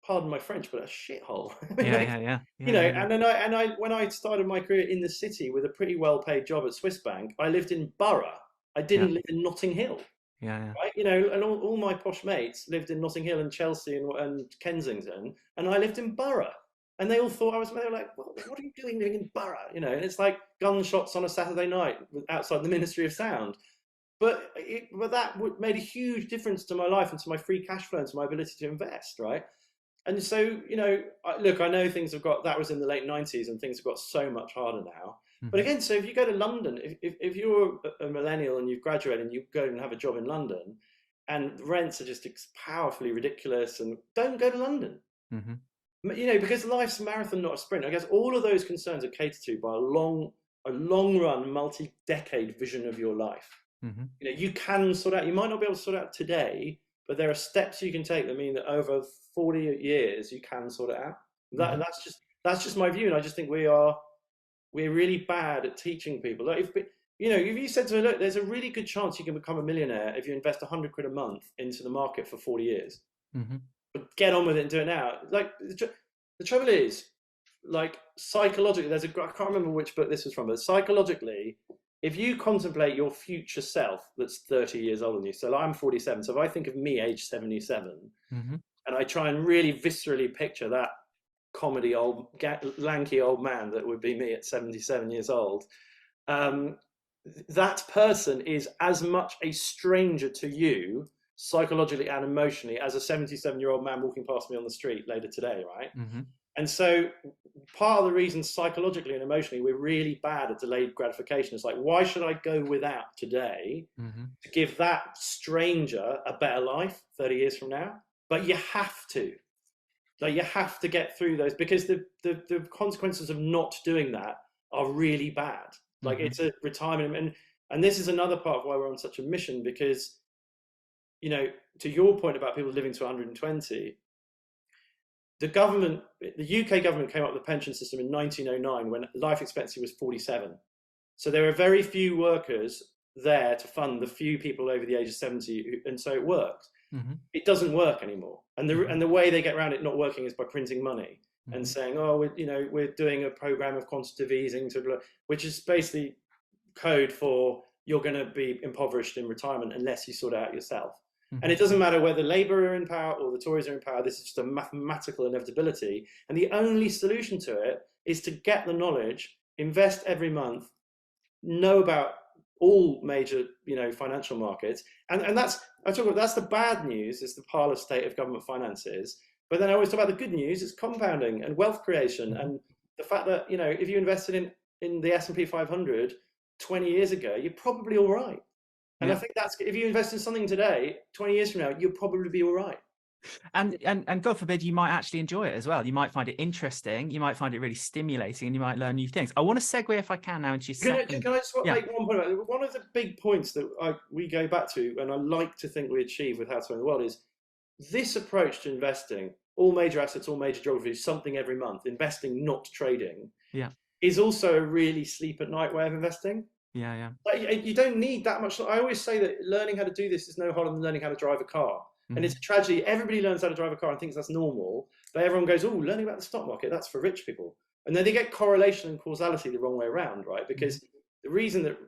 pardon my French, but a shithole. Yeah. And then when I started my career in the city with a pretty well-paid job at Swiss Bank, I lived in Borough. I didn't live in Notting Hill. Right? And all my posh mates lived in Notting Hill and Chelsea and Kensington, and I lived in Borough. And they all thought they were like, what are you doing living in Borough? And it's like gunshots on a Saturday night outside the Ministry of Sound. But that made a huge difference to my life and to my free cash flow and to my ability to invest, right? And so, look, I know that was in the late 90s, and things have got so much harder now. But again, so if you go to London, if you're a millennial and you've graduated and you go and have a job in London, and rents are just powerfully ridiculous, and don't go to London. Because life's a marathon, not a sprint. I guess all of those concerns are catered to by a long run, multi-decade vision of your life. You can sort out, you might not be able to sort out today, but there are steps you can take that mean that over 40 years you can sort it out. That's just my view, and I just think we're really bad at teaching people. Like if you said to me, look, there's a really good chance you can become a millionaire if you invest 100 quid a month into the market for 40 years. But get on with it and do it now. Like the trouble is, like psychologically, I can't remember which book this was from, but psychologically, if you contemplate your future self that's 30 years older than you, so I'm 47, so if I think of me age 77, and I try and really viscerally picture that comedy lanky old man that would be me at 77 years old, that person is as much a stranger to you psychologically and emotionally as a 77-year-old man walking past me on the street later today, right? And so part of the reason psychologically and emotionally we're really bad at delayed gratification is like, why should I go without today to give that stranger a better life 30 years from now? But you have to. Like, you have to get through those, because the consequences of not doing that are really bad. Like it's a retirement, and this is another part of why we're on such a mission, because to your point about people living to 120, the UK government came up with the pension system in 1909 when life expectancy was 47. So there are very few workers there to fund the few people over the age of 70, and so it worked. It doesn't work anymore, and the way they get around it not working is by printing money and saying, we're doing a program of quantitative easing, which is basically code for you're going to be impoverished in retirement unless you sort it out yourself. And it doesn't matter whether Labour are in power or the Tories are in power. This is just a mathematical inevitability. And the only solution to it is to get the knowledge, invest every month, know about all major, financial markets. And that's the bad news, is the parlous state of government finances. But then I always talk about the good news, is compounding and wealth creation. And the fact that, if you invested in the S&P 500 20 years ago, you're probably all right. And I think that's, if you invest in something today, 20 years from now, you'll probably be all right. And God forbid, you might actually enjoy it as well. You might find it interesting. You might find it really stimulating, and you might learn new things. I want to segue, if I can, now into your second. Can I just make one point about it? One of the big points that we go back to, and I like to think we achieve with How to Win the World, is this approach to investing, all major assets, all major geographies, something every month, investing, not trading, is also a really sleep at night way of investing. Like, you don't need that much. I always say that learning how to do this is no harder than learning how to drive a car. And it's a tragedy. Everybody learns how to drive a car and thinks that's normal, but everyone goes, learning about the stock market, that's for rich people. And then they get correlation and causality the wrong way around, right? Because the reason that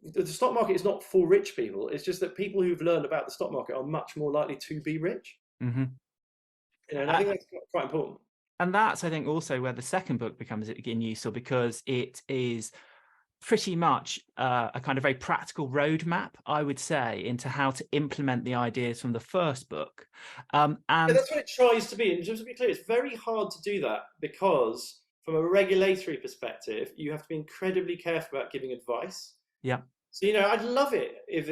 the stock market is not for rich people, it's just that people who've learned about the stock market are much more likely to be rich. And I think that's quite important. And that's, I think, also where the second book becomes again useful, because it is pretty much a kind of very practical roadmap, I would say, into how to implement the ideas from the first book. Yeah, And that's what it tries to be. And just to be clear, it's very hard to do that because, from a regulatory perspective, you have to be incredibly careful about giving advice. yeah, So, I'd love it if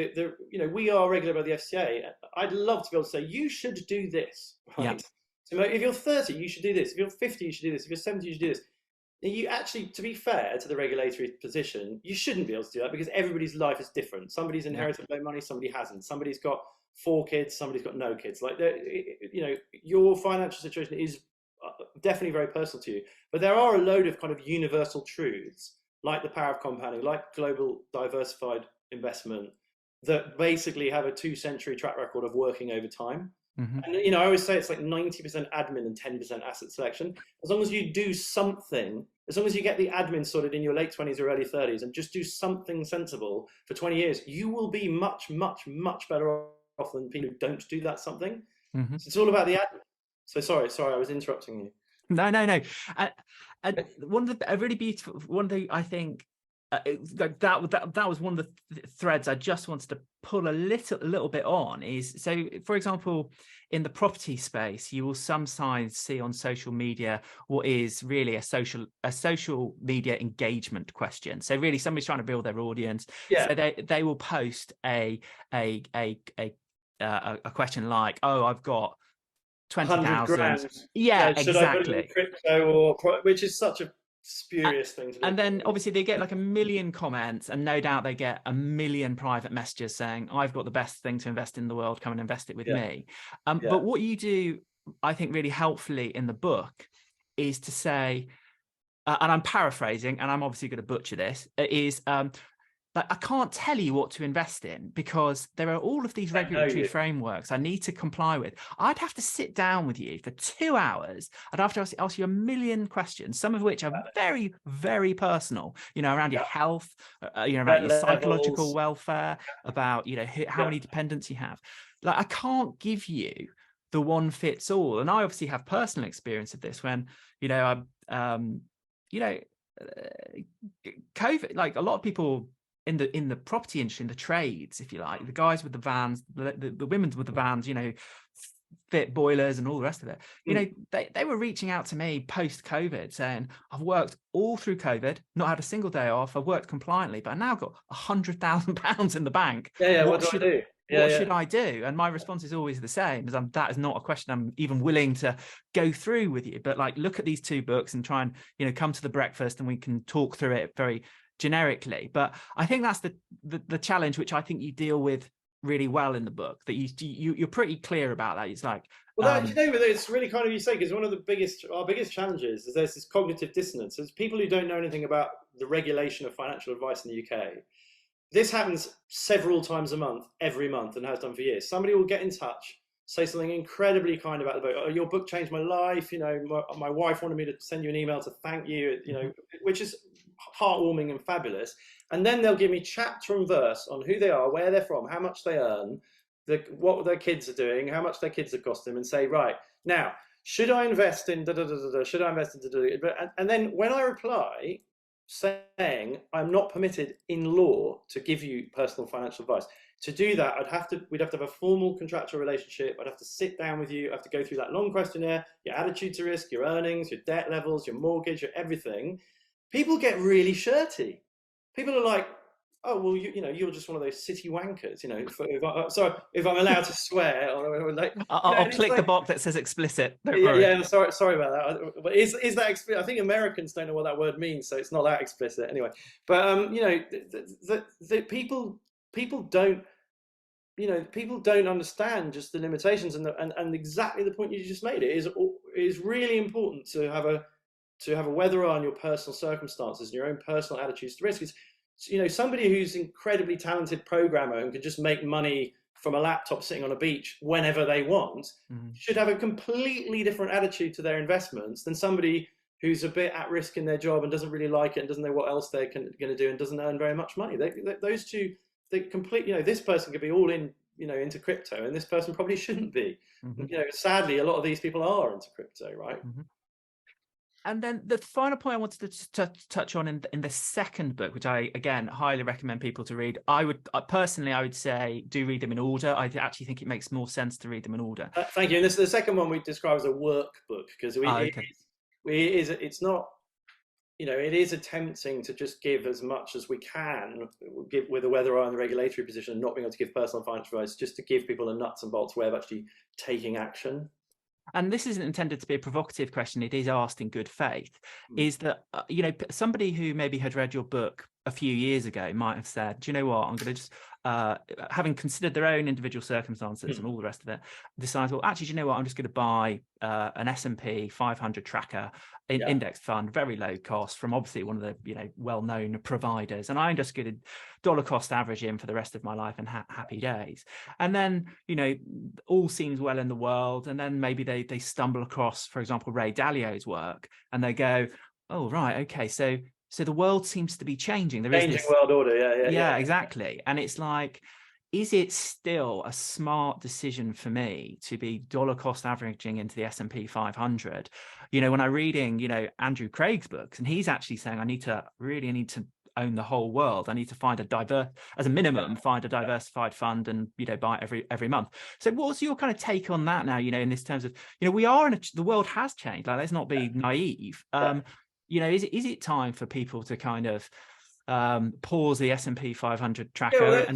we are regulated by the FCA. I'd love to be able to say, you should do this, yeah, right? So if you're 30, you should do this. If you're 50, you should do this. If you're 70, you should do this. You actually, to be fair to the regulatory position, you shouldn't be able to do that because everybody's life is different. Somebody's inherited low money, somebody hasn't. Somebody's got 4 kids, somebody's got no kids. Like, your financial situation is definitely very personal to you. But there are a load of kind of universal truths, like the power of compounding, like global diversified investment, that basically have a 2-century track record of working over time. mm-hmm. And I always say it's like 90% admin and 10% asset selection. As long as you do something, as long as you get the admin sorted in your late 20s or early 30s and just do something sensible for 20 years, you will be much, much, much better off than people who don't do that something. Mm-hmm. So it's all about the admin. So sorry, I was interrupting you. No. One of the a really beautiful one thing I think that was one of the threads I just wanted to pull a little bit on is, so for example, in the property space, you will sometimes see on social media what is really a social media engagement question. So really somebody's trying to build their audience. Yeah. So they will post a question like, oh, I've got 20,000. Yeah, should I put it in exactly. crypto, which is such a spurious thing to do. And then obviously they get like 1 million comments, and no doubt they get 1 million private messages saying, I've got the best thing to invest in the world, come and invest it with me. But what you do, I think, really helpfully in the book is to say, and I'm paraphrasing, and I'm obviously going to butcher this, is like, I can't tell you what to invest in because there are all of these regulatory frameworks I need to comply with. I'd have to sit down with you for 2 hours. I'd have to ask you 1 million questions, some of which are very, very personal, around your health, around your psychological welfare, about, how many dependents you have. Like, I can't give you the one fits all. And I obviously have personal experience of this when, COVID, like a lot of people in the property industry, in the trades, if you like, the guys with the vans, the women with the vans, fit boilers and all the rest of it, they were reaching out to me post COVID saying, I've worked all through COVID, not had a single day off, I've worked compliantly, but I now got £100,000 in the bank. What should I do? What should I do? And my response is always the same, that is not a question I'm even willing to go through with you, but like, look at these 2 books and try and come to the breakfast and we can talk through it very generically. But I think that's the challenge, which I think you deal with really well in the book, that you're pretty clear about that. It's like, it's really kind of you say, because one of our biggest challenges is there's this cognitive dissonance. There's people who don't know anything about the regulation of financial advice in the UK. This happens several times a month, every month, and has done for years. Somebody will get in touch, say something incredibly kind about the book. Oh, your book changed my life. My wife wanted me to send you an email to thank you. Which is heartwarming and fabulous. And then they'll give me chapter and verse on who they are, where they're from, how much they earn, what their kids are doing, how much their kids have cost them, and say, right, now, should I invest in should I invest in and then when I reply saying I'm not permitted in law to give you personal financial advice, to do that we'd have to have a formal contractual relationship. I'd have to sit down with you, I have to go through that long questionnaire, your attitude to risk, your earnings, your debt levels, your mortgage, your everything. People get really shirty. People are like, oh, well, you're just one of those city wankers, if I'm allowed to swear. I'll click the box that says explicit. Sorry about that. But is that explicit? I think Americans don't know what that word means, so it's not that explicit anyway. But the people don't, people don't understand just the limitations and exactly the point you just made. It is really important to have a weather on your personal circumstances and your own personal attitudes to risk. Somebody who's incredibly talented programmer and can just make money from a laptop sitting on a beach whenever they want, should have a completely different attitude to their investments than somebody who's a bit at risk in their job and doesn't really like it and doesn't know what else they're going to do and doesn't earn very much money. Those two, this person could be all in, into crypto, and this person probably shouldn't be. Sadly, a lot of these people are into crypto, right? And then the final point I wanted to touch on in the second book, which I, again, highly recommend people to read. I would personally, I would say, do read them in order. I actually think it makes more sense to read them in order. Thank you. And this is the second one we describe as a workbook, because Okay. it's not, it is attempting to just give as much as we can, whether we're in the regulatory position and not being able to give personal financial advice, just to give people a nuts and bolts way of actually taking action. And this isn't intended to be a provocative question. It is asked in good faith. Is that, somebody who maybe had read your book a few years ago might have said, do you know what, I'm going to just, having considered their own individual circumstances and all the rest of it, decides, well, actually, do you know what, I'm just going to buy an S&P 500 tracker index fund, very low cost, from obviously one of the well-known providers, and I'm just going to dollar cost average in for the rest of my life and happy days. And then all seems well in the world, and then maybe they stumble across, for example, Ray Dalio's work, and they go, oh right, okay, so the world seems to be changing. There changing is this world order. yeah, exactly. And it's like, is it still a smart decision for me to be dollar cost averaging into the S&P 500? When I'm reading, Andrew Craig's books, and he's actually saying, I need to own the whole world. I need to find as a minimum, find a diversified fund and, buy it every month. So what's your kind of take on that now, in this terms of, the world has changed. Like, let's not be naive. Is it time for people to kind of pause the S&P 500 tracker?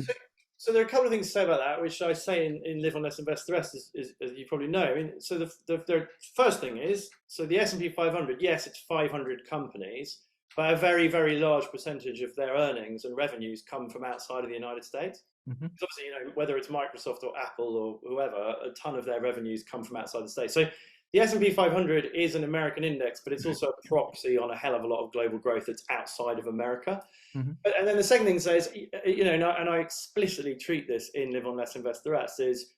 So there are a couple of things to say about that, which I say in Live on Less, Invest the Rest, as you probably know. I mean, so the first thing is, so the S&P 500, yes, it's 500 companies, but a very, very large percentage of their earnings and revenues come from outside of the United States. Mm-hmm. Obviously, whether it's Microsoft or Apple or whoever, a ton of their revenues come from outside the States. So the S&P 500 is an American index, but it's also a proxy on a hell of a lot of global growth that's outside of America. Mm-hmm. And then the second thing says, and I explicitly treat this in Live on Less, Invest the Rest, is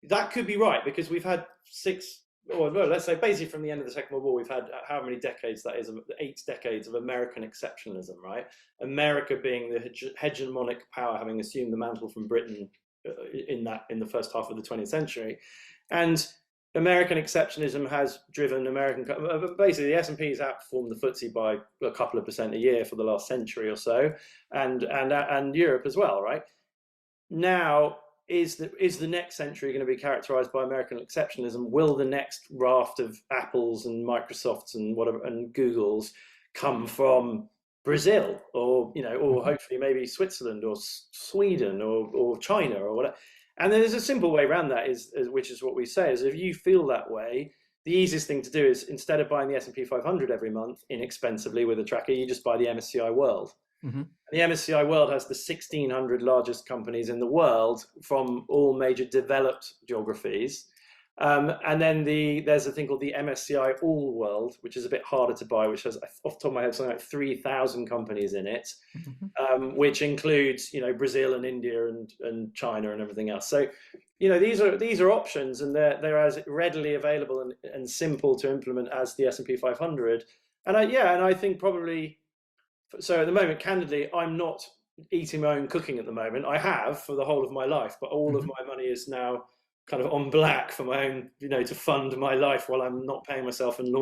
that could be right, because we've had let's say basically from the end of the Second World War, we've had how many decades that is, 8 decades of American exceptionalism, right? America being the hegemonic power, having assumed the mantle from Britain in the first half of the 20th century. And American exceptionalism has driven basically the S&P has outperformed the FTSE by a couple of percent a year for the last century or so, and Europe as well, right? Now, is the next century going to be characterized by American exceptionalism? Will the next raft of Apples and Microsofts and whatever and Googles come from Brazil, or hopefully maybe Switzerland or Sweden or China or whatever? And then there's a simple way around that, which is what we say, is if you feel that way, the easiest thing to do is, instead of buying the S&P 500 every month inexpensively with a tracker, you just buy the MSCI World. Mm-hmm. The MSCI World has the 1,600 largest companies in the world from all major developed geographies. And then there's a thing called the MSCI All World, which is a bit harder to buy, which has, off the top of my head, something like 3,000 companies in it, which includes, Brazil and India and China and everything else. So, these are options, and they're as readily available and simple to implement as the S&P 500. And I think probably, so at the moment, candidly, I'm not eating my own cooking at the moment. I have for the whole of my life, but all of my money is now kind of on black for my own, to fund my life while I'm not paying myself and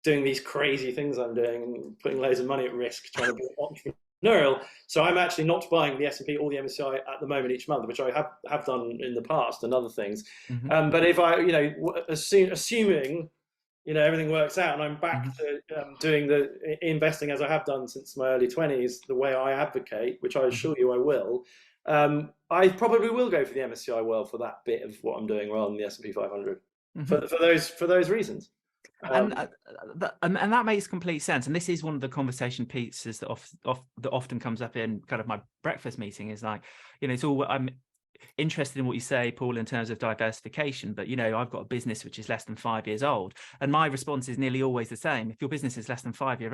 doing these crazy things I'm doing and putting loads of money at risk trying to be entrepreneurial. So I'm actually not buying the S&P or the MSCI at the moment each month, which I have done in the past and other things. But if I, assuming, everything works out and I'm back to doing the investing as I have done since my early 20s, the way I advocate, which I assure you I will, I probably will go for the MSCI World for that bit of what I'm doing rather than the S&P 500 for those reasons. And that makes complete sense. And this is one of the conversation pieces that often comes up in kind of my breakfast meeting, is like, it's all, I'm interested in what you say, Paul, in terms of diversification, but I've got a business which is less than 5 years old, and my response is nearly always the same. If your business is less than 5 years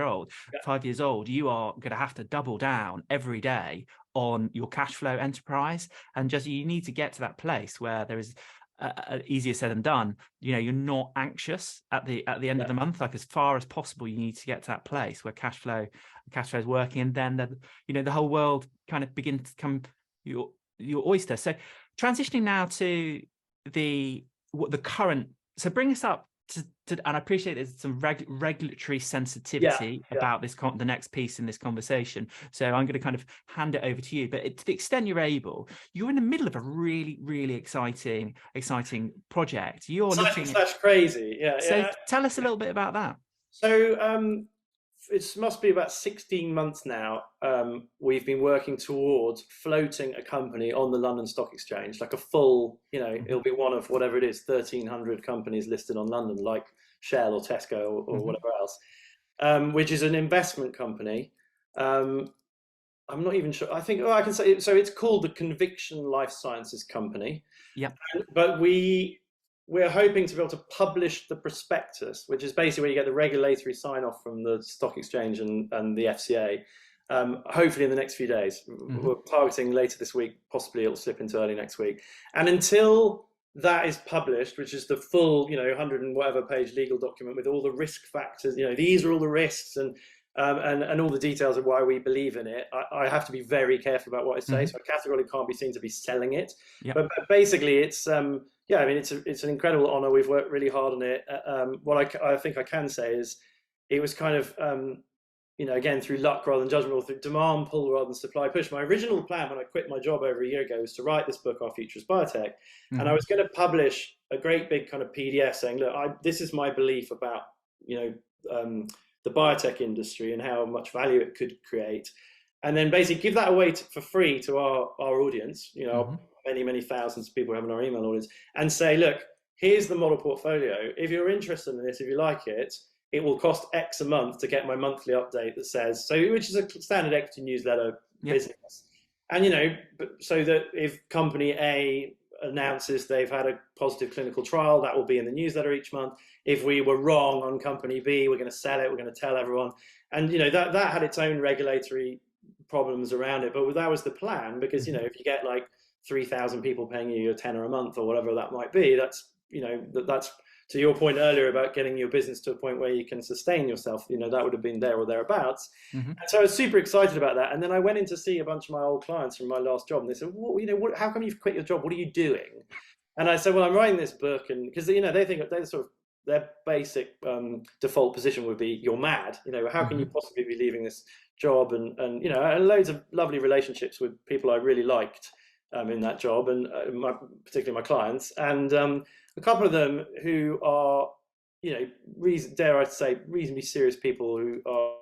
old, you are going to have to double down every day on your cash flow enterprise, and just you need to get to that place where there is easier said than done. You're not anxious at the end of the month. Like, as far as possible, you need to get to that place where cash flow is working, and then the whole world kind of begins to come your oyster. So transitioning now to the current, so bring us up and I appreciate there's some regulatory Yeah, sensitivity yeah. about this the next piece in this conversation. So I'm going to kind of hand it over to you. But to the extent you're able, you're in the middle of a really, really exciting project. You're Exciting looking at. slash crazy. Yeah, So yeah. tell us a little bit about that. So it must be about 16 months now. We've been working towards floating a company on the London Stock Exchange, like a full, it'll be one of whatever it is, 1,300 companies listed on London, like Shell or Tesco or whatever else, which is an investment company. I'm not even sure. I think I can say so. It's called the Conviction Life Sciences Company. Yeah. But we're hoping to be able to publish the prospectus, which is basically where you get the regulatory sign-off from the stock exchange and the FCA. Hopefully in the next few days. We're targeting later this week. Possibly it'll slip into early next week. And until that is published, which is the full, 100 and whatever page legal document with all the risk factors, these are all the risks and all the details of why we believe in it. I have to be very careful about what I say, so I categorically can't be seen to be selling it. Yep. But basically, it's it's an incredible honor. We've worked really hard on it. What I think I can say is, it was kind of again through luck rather than judgment, or through demand pull rather than supply push. My original plan when I quit my job over a year ago was to write this book, Our Future is Biotech, and I was going to publish a great big kind of PDF saying, look, this is my belief about the biotech industry and how much value it could create, and then basically give that away for free to our audience, many thousands of people we have in our email audience, and say, look, here's the model portfolio. If you're interested in this, if you like it, it will cost X a month to get my monthly update that says, which is a standard equity newsletter business. And, so that if company A announces they've had a positive clinical trial, that will be in the newsletter each month. If we were wrong on company B, we're going to sell it, we're going to tell everyone. And, that had its own regulatory problems around it. But that was the plan, because, if you get like 3,000 people paying you a tenner a month or whatever that might be, that's, that's to your point earlier about getting your business to a point where you can sustain yourself, that would have been there or thereabouts. And so I was super excited about that. And then I went in to see a bunch of my old clients from my last job, and they said, how come you've quit your job? What are you doing? And I said, well, I'm writing this book. And because, they think their basic default position would be, you're mad. How can you possibly be leaving this job? And loads of lovely relationships with people I really liked in that job, and particularly my clients. And a couple of them who are, dare I say, reasonably serious people who are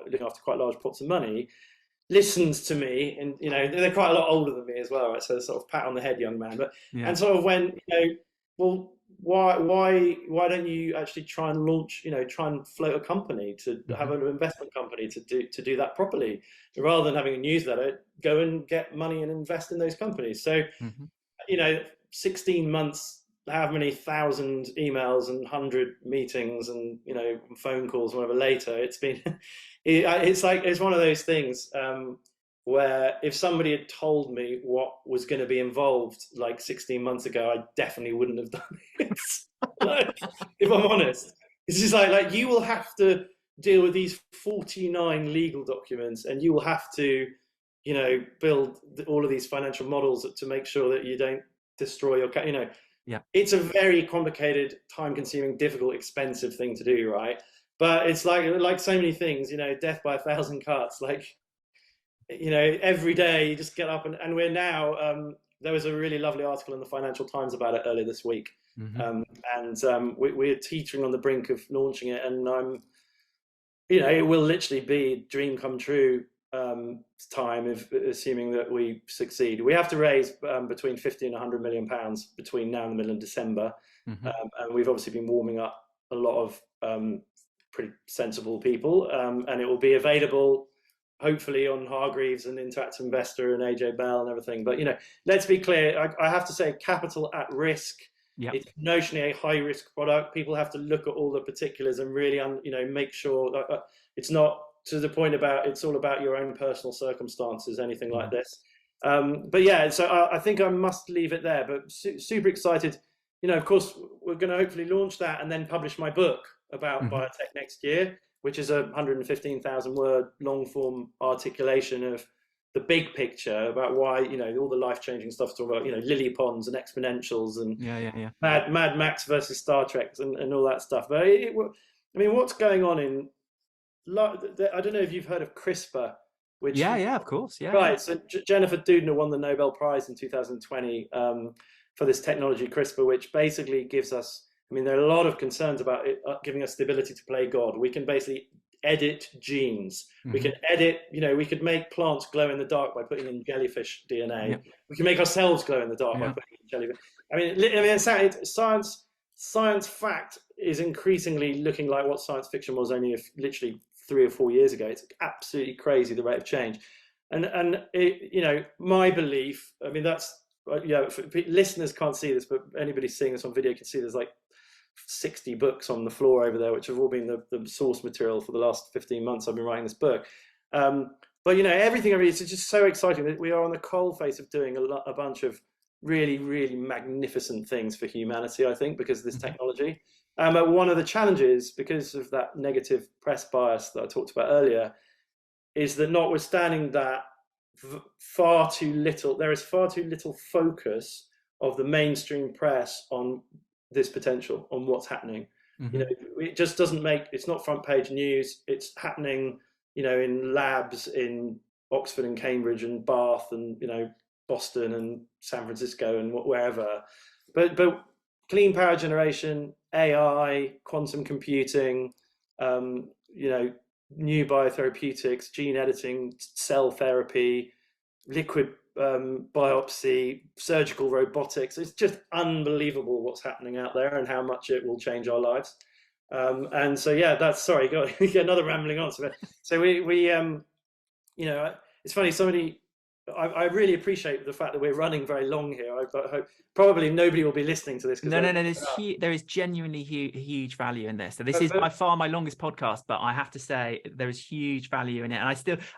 looking after quite large pots of money, listens to me, and they're quite a lot older than me as well, right? So sort of pat on the head, young man, and sort of went, well, why don't you actually try and launch, try and float a company, to have an investment company to do that properly, rather than having a newsletter, go and get money and invest in those companies. So 16 months, how many thousand emails and 100 meetings and phone calls and whatever later, it's been it's one of those things where if somebody had told me what was going to be involved like 16 months ago, I definitely wouldn't have done it. Like, if I'm honest, it's just like you will have to deal with these 49 legal documents, and you will have to build all of these financial models to make sure that you don't destroy your it's a very complicated, time-consuming, difficult, expensive thing to do, right? But it's like so many things, death by 1,000 cuts. Like, every day you just get up, and we're now. There was a really lovely article in the Financial Times about it earlier this week, we're teetering on the brink of launching it, and it will literally be a dream come true. Time, if assuming that we succeed. We have to raise between 50 and 100 million pounds between now and the middle of December, and we've obviously been warming up a lot of pretty sensible people, and it will be available hopefully on Hargreaves and Interactive Investor and AJ Bell and everything. But let's be clear, I have to say, capital at risk. It's notionally a high risk product. People have to look at all the particulars and really make sure that it's not to the point about it's all about your own personal circumstances, anything like this. But yeah, so I think I must leave it there. But super excited. Of course, we're going to hopefully launch that and then publish my book about biotech next year, which is a 115,000 word long form articulation of the big picture about why, you know, all the life-changing stuff about, you know, lily ponds and exponentials and Mad Max versus Star Trek and all that stuff. But I mean, what's going on in, I don't know if you've heard of CRISPR, which of course, right. So Jennifer Doudna won the Nobel Prize in 2020 for this technology CRISPR, which basically gives us, I mean, there are a lot of concerns about it giving us the ability to play God. We can basically edit genes. We can edit, you know, we could make plants glow in the dark by putting in jellyfish DNA. We can make ourselves glow in the dark by putting in jellyfish. I mean, science fact is increasingly looking like what science fiction was only literally 3 or 4 years ago. It's absolutely crazy, the rate of change. And it, you know, my belief, I mean, that's, listeners can't see this, but anybody seeing this on video can see there's like 60 books on the floor over there, which have all been the source material for the last 15 months I've been writing this book. But, you know, everything I read is just so exciting that we are on the coal face of doing a bunch of really, really magnificent things for humanity, I think, because of this technology. But one of the challenges, because of that negative press bias that I talked about earlier, is that notwithstanding that, there is far too little focus of the mainstream press on this potential, on what's happening. You know, it just doesn't make, it's not front page news. It's happening, you know, in labs in Oxford and Cambridge and Bath and, you know, Boston and San Francisco and wherever. But clean power generation, AI, quantum computing, you know, new biotherapeutics, gene editing, cell therapy, liquid biopsy, surgical robotics. It's just unbelievable what's happening out there and how much it will change our lives. And so, yeah, that's, sorry, got another rambling answer. So we you know, it's funny, I really appreciate the fact that we're running very long here. I hope probably nobody will be listening to this. No. There is genuinely huge value in this. So this is by far my longest podcast, but I have to say there is huge value in it,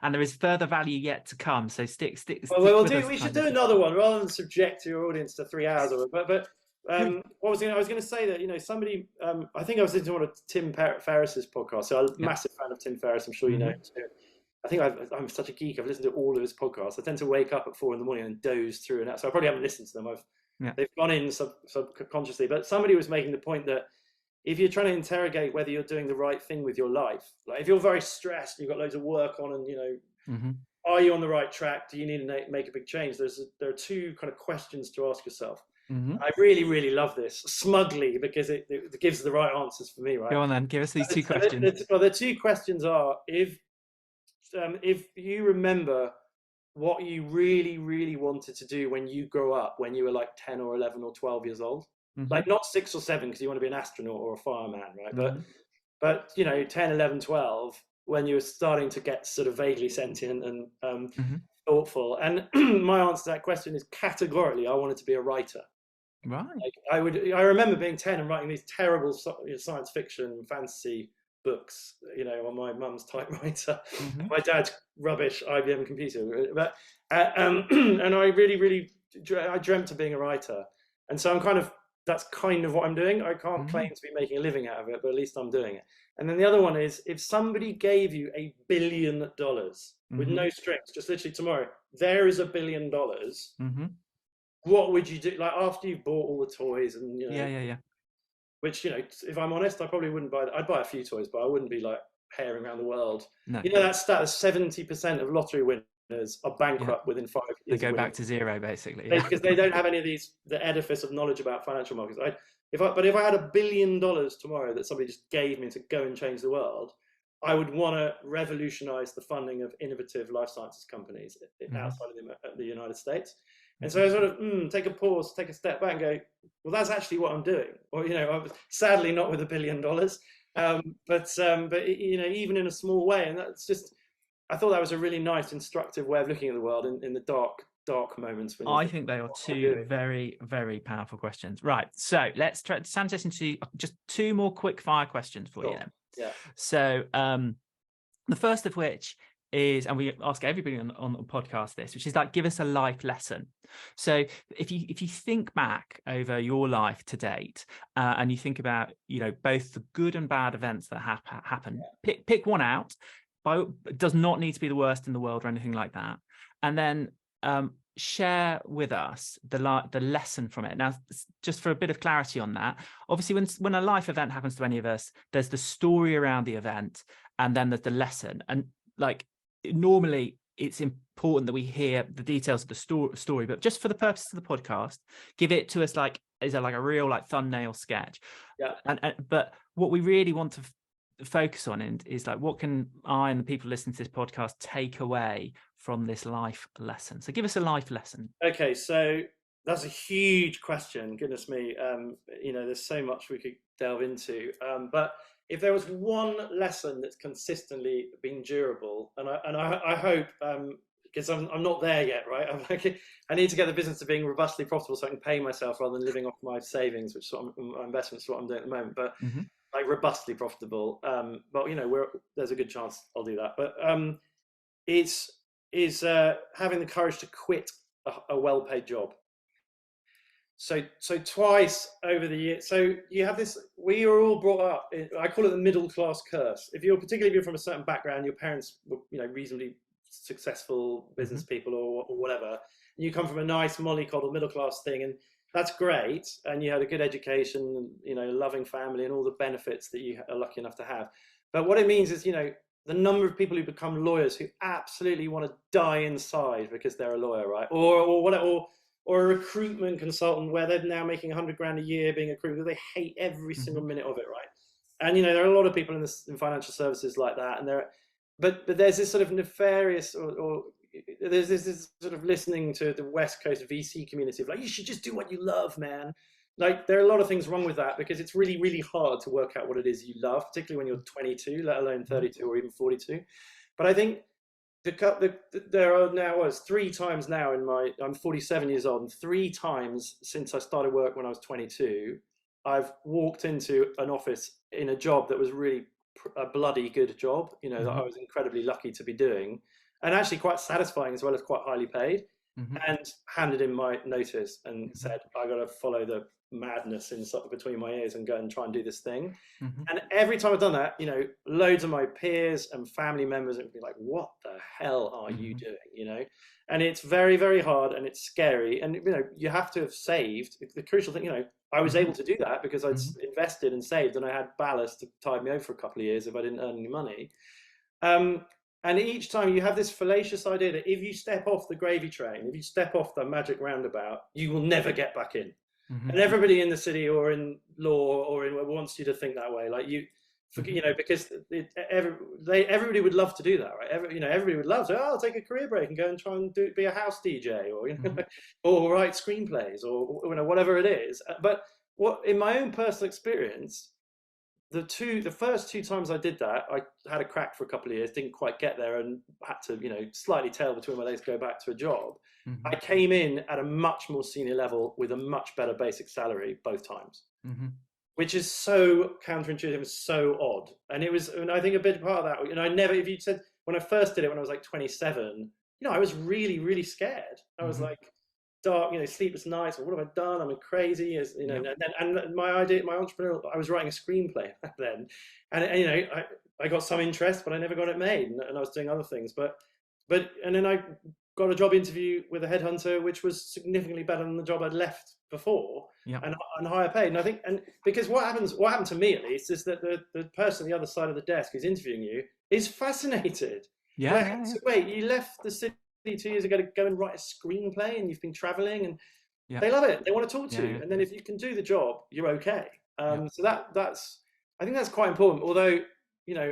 and there is further value yet to come. So stick. Well, we should do another one rather than subject your audience to 3 hours of it. But I was going to say that, you know, somebody, I think I was listening to one of Tim Ferriss's podcasts. So I'm a massive fan of Tim Ferriss. I'm sure you know him too. I think I'm such a geek. I've listened to all of his podcasts. I tend to wake up at 4 a.m. and doze through and out. So I probably haven't listened to them. They've gone in subconsciously. But somebody was making the point that if you're trying to interrogate whether you're doing the right thing with your life, like if you're very stressed, you've got loads of work on, and, you know, are you on the right track? Do you need to make a big change? There are 2 kind of questions to ask yourself. I really, really love this smugly because it gives the right answers for me. Right. Go on then. Give us these 2 questions. The 2 questions are: if you remember what you really, really wanted to do when you grow up, when you were like 10 or 11 or 12 years old, like not 6 or 7 because you want to be an astronaut or a fireman, right? But you know, 10, 11, 12, when you were starting to get sort of vaguely sentient and thoughtful. And my answer to that question is categorically, I wanted to be a writer. Right. Like I remember being 10 and writing these terrible science fiction, fantasy books, you know, on my mum's typewriter, my dad's rubbish IBM computer. But and I really I dreamt of being a writer, and so that's kind of what I'm doing. I can't claim to be making a living out of it, but at least I'm doing it. And then the other one is, if somebody gave you $1 billion with no strings, just literally tomorrow, there is $1 billion. What would you do? Like after you've bought all the toys and, you know, which, you know, if I'm honest, I probably wouldn't buy that. I'd buy a few toys, but I wouldn't be like herring around the world. No. You know, that stat is 70% of lottery winners are bankrupt within 5 years. They go back to zero, basically. Because they don't have any of the edifice of knowledge about financial markets. If I had $1 billion tomorrow that somebody just gave me to go and change the world, I would want to revolutionize the funding of innovative life sciences companies outside of the United States. And so I sort of take a pause, take a step back and go, well, that's actually what I'm doing. Or, you know, sadly not with $1 billion, but you know, even in a small way. And that's just, I thought that was a really nice, instructive way of looking at the world in the dark moments. I think they are 2 very, very powerful questions. Right. So let's transition to just 2 more quick fire questions for you then. Yeah. So the first of which is, and we ask everybody on the podcast this, which is like, give us a life lesson. So if you think back over your life to date, and you think about, you know, both the good and bad events that happen, pick one out it does not need to be the worst in the world or anything like that. And then share with us the lesson from it. Now, just for a bit of clarity on that, obviously when a life event happens to any of us, there's the story around the event, and then there's the lesson. And like normally it's important that we hear the details of the story, but just for the purposes of the podcast, give it to us like, is it like a real like thumbnail sketch? Yeah. But what we really want to focus on is like, what can I and the people listening to this podcast take away from this life lesson? So give us a life lesson. Okay, so that's a huge question. Goodness me, there's so much we could delve into. But if there was one lesson that's consistently been durable, and I hope, because I'm not there yet, right? I need to get the business to being robustly profitable so I can pay myself rather than living off my savings, which is my investments, what I'm doing at the moment. But like robustly profitable. But there's a good chance I'll do that. But it's having the courage to quit a well-paid job. So twice over the year. So you have this. We are all brought up. I call it the middle class curse. Particularly if you're from a certain background, your parents were reasonably successful business people or whatever, and you come from a nice mollycoddle middle class thing, and that's great, and you had a good education, loving family, and all the benefits that you are lucky enough to have. But what it means is, the number of people who become lawyers who absolutely want to die inside because they're a lawyer, right? Or a recruitment consultant where they're now making 100 grand a year being a recruiter. They hate every single minute of it, right? And there are a lot of people in financial services like that, and but there's this sort of nefarious or there's this sort of listening to the West Coast VC community of like, you should just do what you love, man. Like, there are a lot of things wrong with that, because it's really, really hard to work out what it is you love, particularly when you're 22, let alone 32 or even 42. But I think there are now 3 times now I'm 47 years old, and 3 times since I started work when I was 22, I've walked into an office in a job that was really a bloody good job, that I was incredibly lucky to be doing, and actually quite satisfying as well as quite highly paid, and handed in my notice and said, I got to follow the madness between my ears and go and try and do this thing. And every time I've done that, loads of my peers and family members would be like, what the hell are you doing? And it's very, very hard, and it's scary, and you have to have saved. The crucial thing, I was able to do that because I'd invested and saved, and I had ballast to tide me over for a couple of years if I didn't earn any money. And each time you have this fallacious idea that if you step off the gravy train, if you step off the magic roundabout, you will never get back in. And everybody in the city or in law or wants you to think that way. Like because everybody would love to do that, right? Everybody would love to. I'll take a career break and go and try and be a house DJ, or or write screenplays, or whatever it is. But in my own personal experience, the first 2 times I did that, I had a crack for a couple of years, didn't quite get there, and had to slightly tail between my legs, go back to a job. I came in at a much more senior level with a much better basic salary both times, which is so counterintuitive and so odd. And it was, and I think a big part of that, if you said, when I first did it when I was like 27, I was really, really scared. I was like, dark, sleepless nights, or what have I done? I'm crazy, and my entrepreneurial, I was writing a screenplay then, and I got some interest, but I never got it made, and I was doing other things, and then I got a job interview with a headhunter, which was significantly better than the job I'd left before, and higher paid. And I think, and because what happened to me at least, is that the person on the other side of the desk who's interviewing you is fascinated. So wait, you left the city 2 years ago to go and write a screenplay, and you've been traveling, and they love it. They want to talk to you, and then if you can do the job, you're okay. So that's I think that's quite important. Although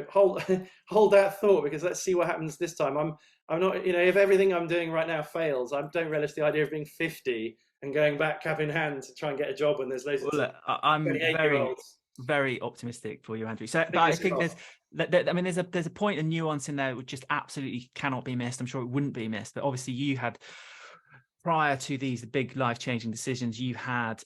hold that thought, because let's see what happens this time. I'm not, if everything I'm doing right now fails, I don't relish the idea of being 50 and going back cap in hand to try and get a job when there's loads of I'm very optimistic for you, Andrew. So, but I think there's a point of nuance in there which just absolutely cannot be missed. I'm sure it wouldn't be missed, but obviously you had, prior to these big life-changing decisions, you had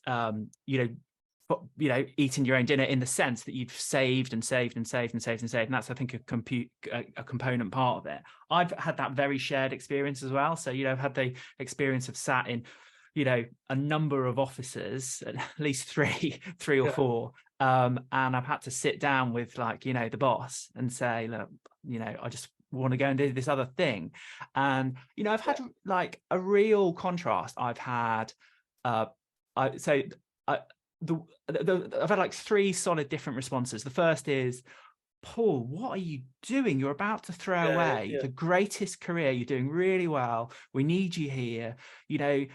eating your own dinner, in the sense that you've saved and saved and saved and saved and saved, and that's, I think, a component part of it. I've had that very shared experience as well. So I've had the experience of sat in a number of offices, at least three or four, and I've had to sit down with the boss and say, look, I just want to go and do this other thing. And, I've had like a real contrast. I've had, I've had like 3 solid different responses. The first is, Paul, what are you doing? You're about to throw away the greatest career. You're doing really well. We need you here. I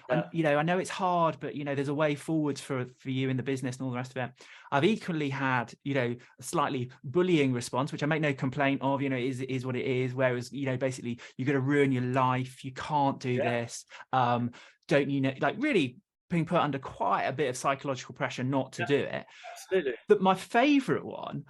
know it's hard, but there's a way forwards for you in the business and all the rest of it. I've equally had, a slightly bullying response, which I make no complaint of. Is what it is. Whereas, basically, you're going to ruin your life. You can't do this. Don't you know? Like really being put under quite a bit of psychological pressure not to do it. Absolutely. But my favorite one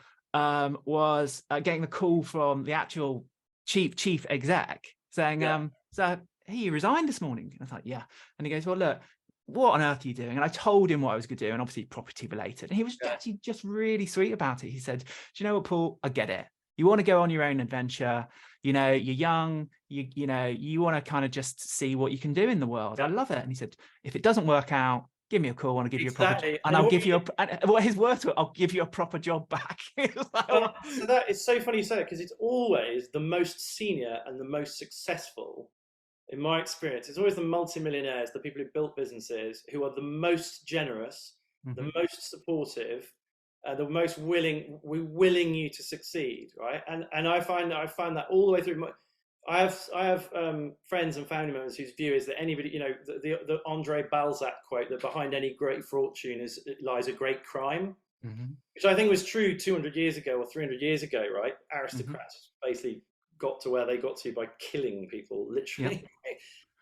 was getting the call from the actual chief exec saying, so he resigned this morning. I was like, yeah. And he goes, well, look, what on earth are you doing? And I told him what I was going to do, and obviously property related. And he was actually just really sweet about it. He said, do you know what, Paul? I get it. You want to go on your own adventure. You're young. You want to kind of just see what you can do in the world. I love it. And he said, if it doesn't work out, give me a call and I'll give you a proper, and I'll give you his words were, I'll give you a proper job back. So that is so funny you say it, because it's always the most senior and the most successful, in my experience, it's always the multimillionaires, the people who built businesses, who are the most generous, the most supportive, the most willing you to succeed, right? And I find that all the way through. I have friends and family members whose view is that anybody, the Andre Balzac quote that behind any great fortune lies a great crime, which I think was true 200 years ago or 300 years ago, right? Aristocrats basically got to where they got to by killing people, literally.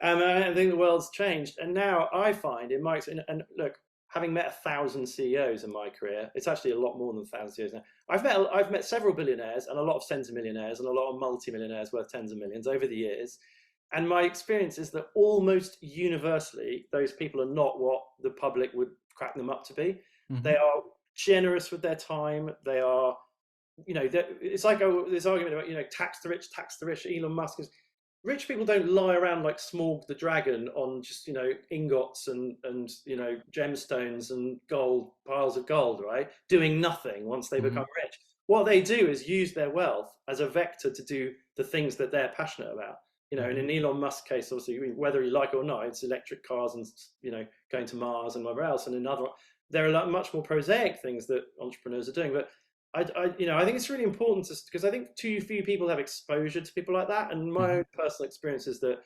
And I think the world's changed. And now I find in my experience, and look, having met 1,000 CEOs in my career, it's actually a lot more than 1,000 CEOs now. I've met several billionaires and a lot of centimillionaires and a lot of multimillionaires worth tens of millions over the years. And my experience is that almost universally, those people are not what the public would crack them up to be. They are generous with their time. They are, it's like this argument about, tax the rich. Elon Musk is, rich people don't lie around like Smorg the dragon on just, ingots and gemstones and piles of gold, right? Doing nothing once they become rich. What they do is use their wealth as a vector to do the things that they're passionate about. And in Elon Musk's case, obviously, whether you like it or not, it's electric cars and, going to Mars and whatever else. And in other, there are much more prosaic things that entrepreneurs are doing. But I think it's really important because I think too few people have exposure to people like that. And my own personal experience is that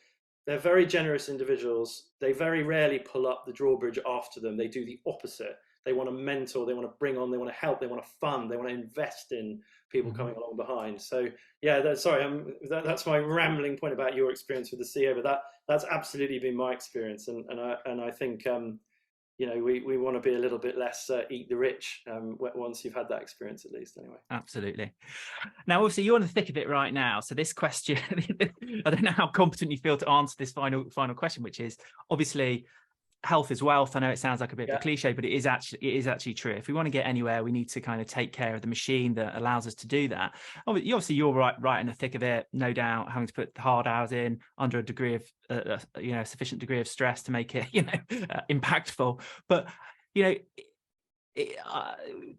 they're very generous individuals. They very rarely pull up the drawbridge after them. They do the opposite. They want to mentor, they want to bring on, they want to help, they want to fund, they want to invest in people coming along behind. So yeah, that's my rambling point about your experience with the CEO, but that's absolutely been my experience. And I think, we want to be a little bit less eat the rich once you've had that experience, at least, anyway. Absolutely. Now, obviously, you're in the thick of it right now. So this question, I don't know how competent you feel to answer this final question, which is obviously health is wealth. I know it sounds like a bit of a cliche, but it is actually true. If we want to get anywhere, we need to kind of take care of the machine that allows us to do that. Obviously, you're right in the thick of it, no doubt, having to put the hard hours in under a degree of, sufficient degree of stress to make it, impactful. But,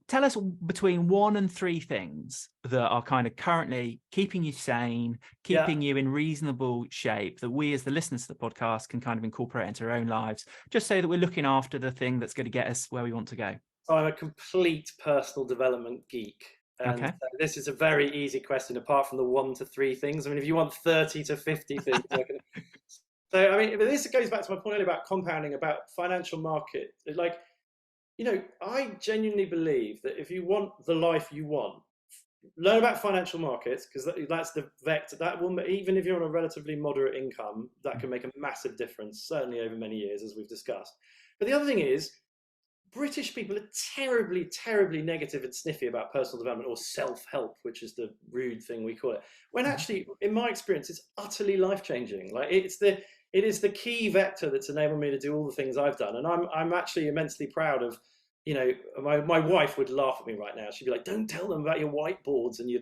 tell us between 1 and 3 things that are kind of currently keeping you sane, keeping you in reasonable shape, that we as the listeners to the podcast can kind of incorporate into our own lives, just so that we're looking after the thing that's going to get us where we want to go. I'm a complete personal development geek. And so this is a very easy question, apart from the 1 to 3 things. I mean, if you want 30 to 50 things, so I mean, this goes back to my point earlier about compounding, about financial market. Like, I genuinely believe that if you want the life you want, learn about financial markets, because that's the vector that will, even if you're on a relatively moderate income, that can make a massive difference, certainly over many years, as we've discussed. But the other thing is, British people are terribly, terribly negative and sniffy about personal development or self-help, which is the rude thing we call it. When actually, in my experience, it's utterly life-changing. Like it is the key vector that's enabled me to do all the things I've done. And I'm actually immensely proud of, my wife would laugh at me right now. She'd be like, don't tell them about your whiteboards and your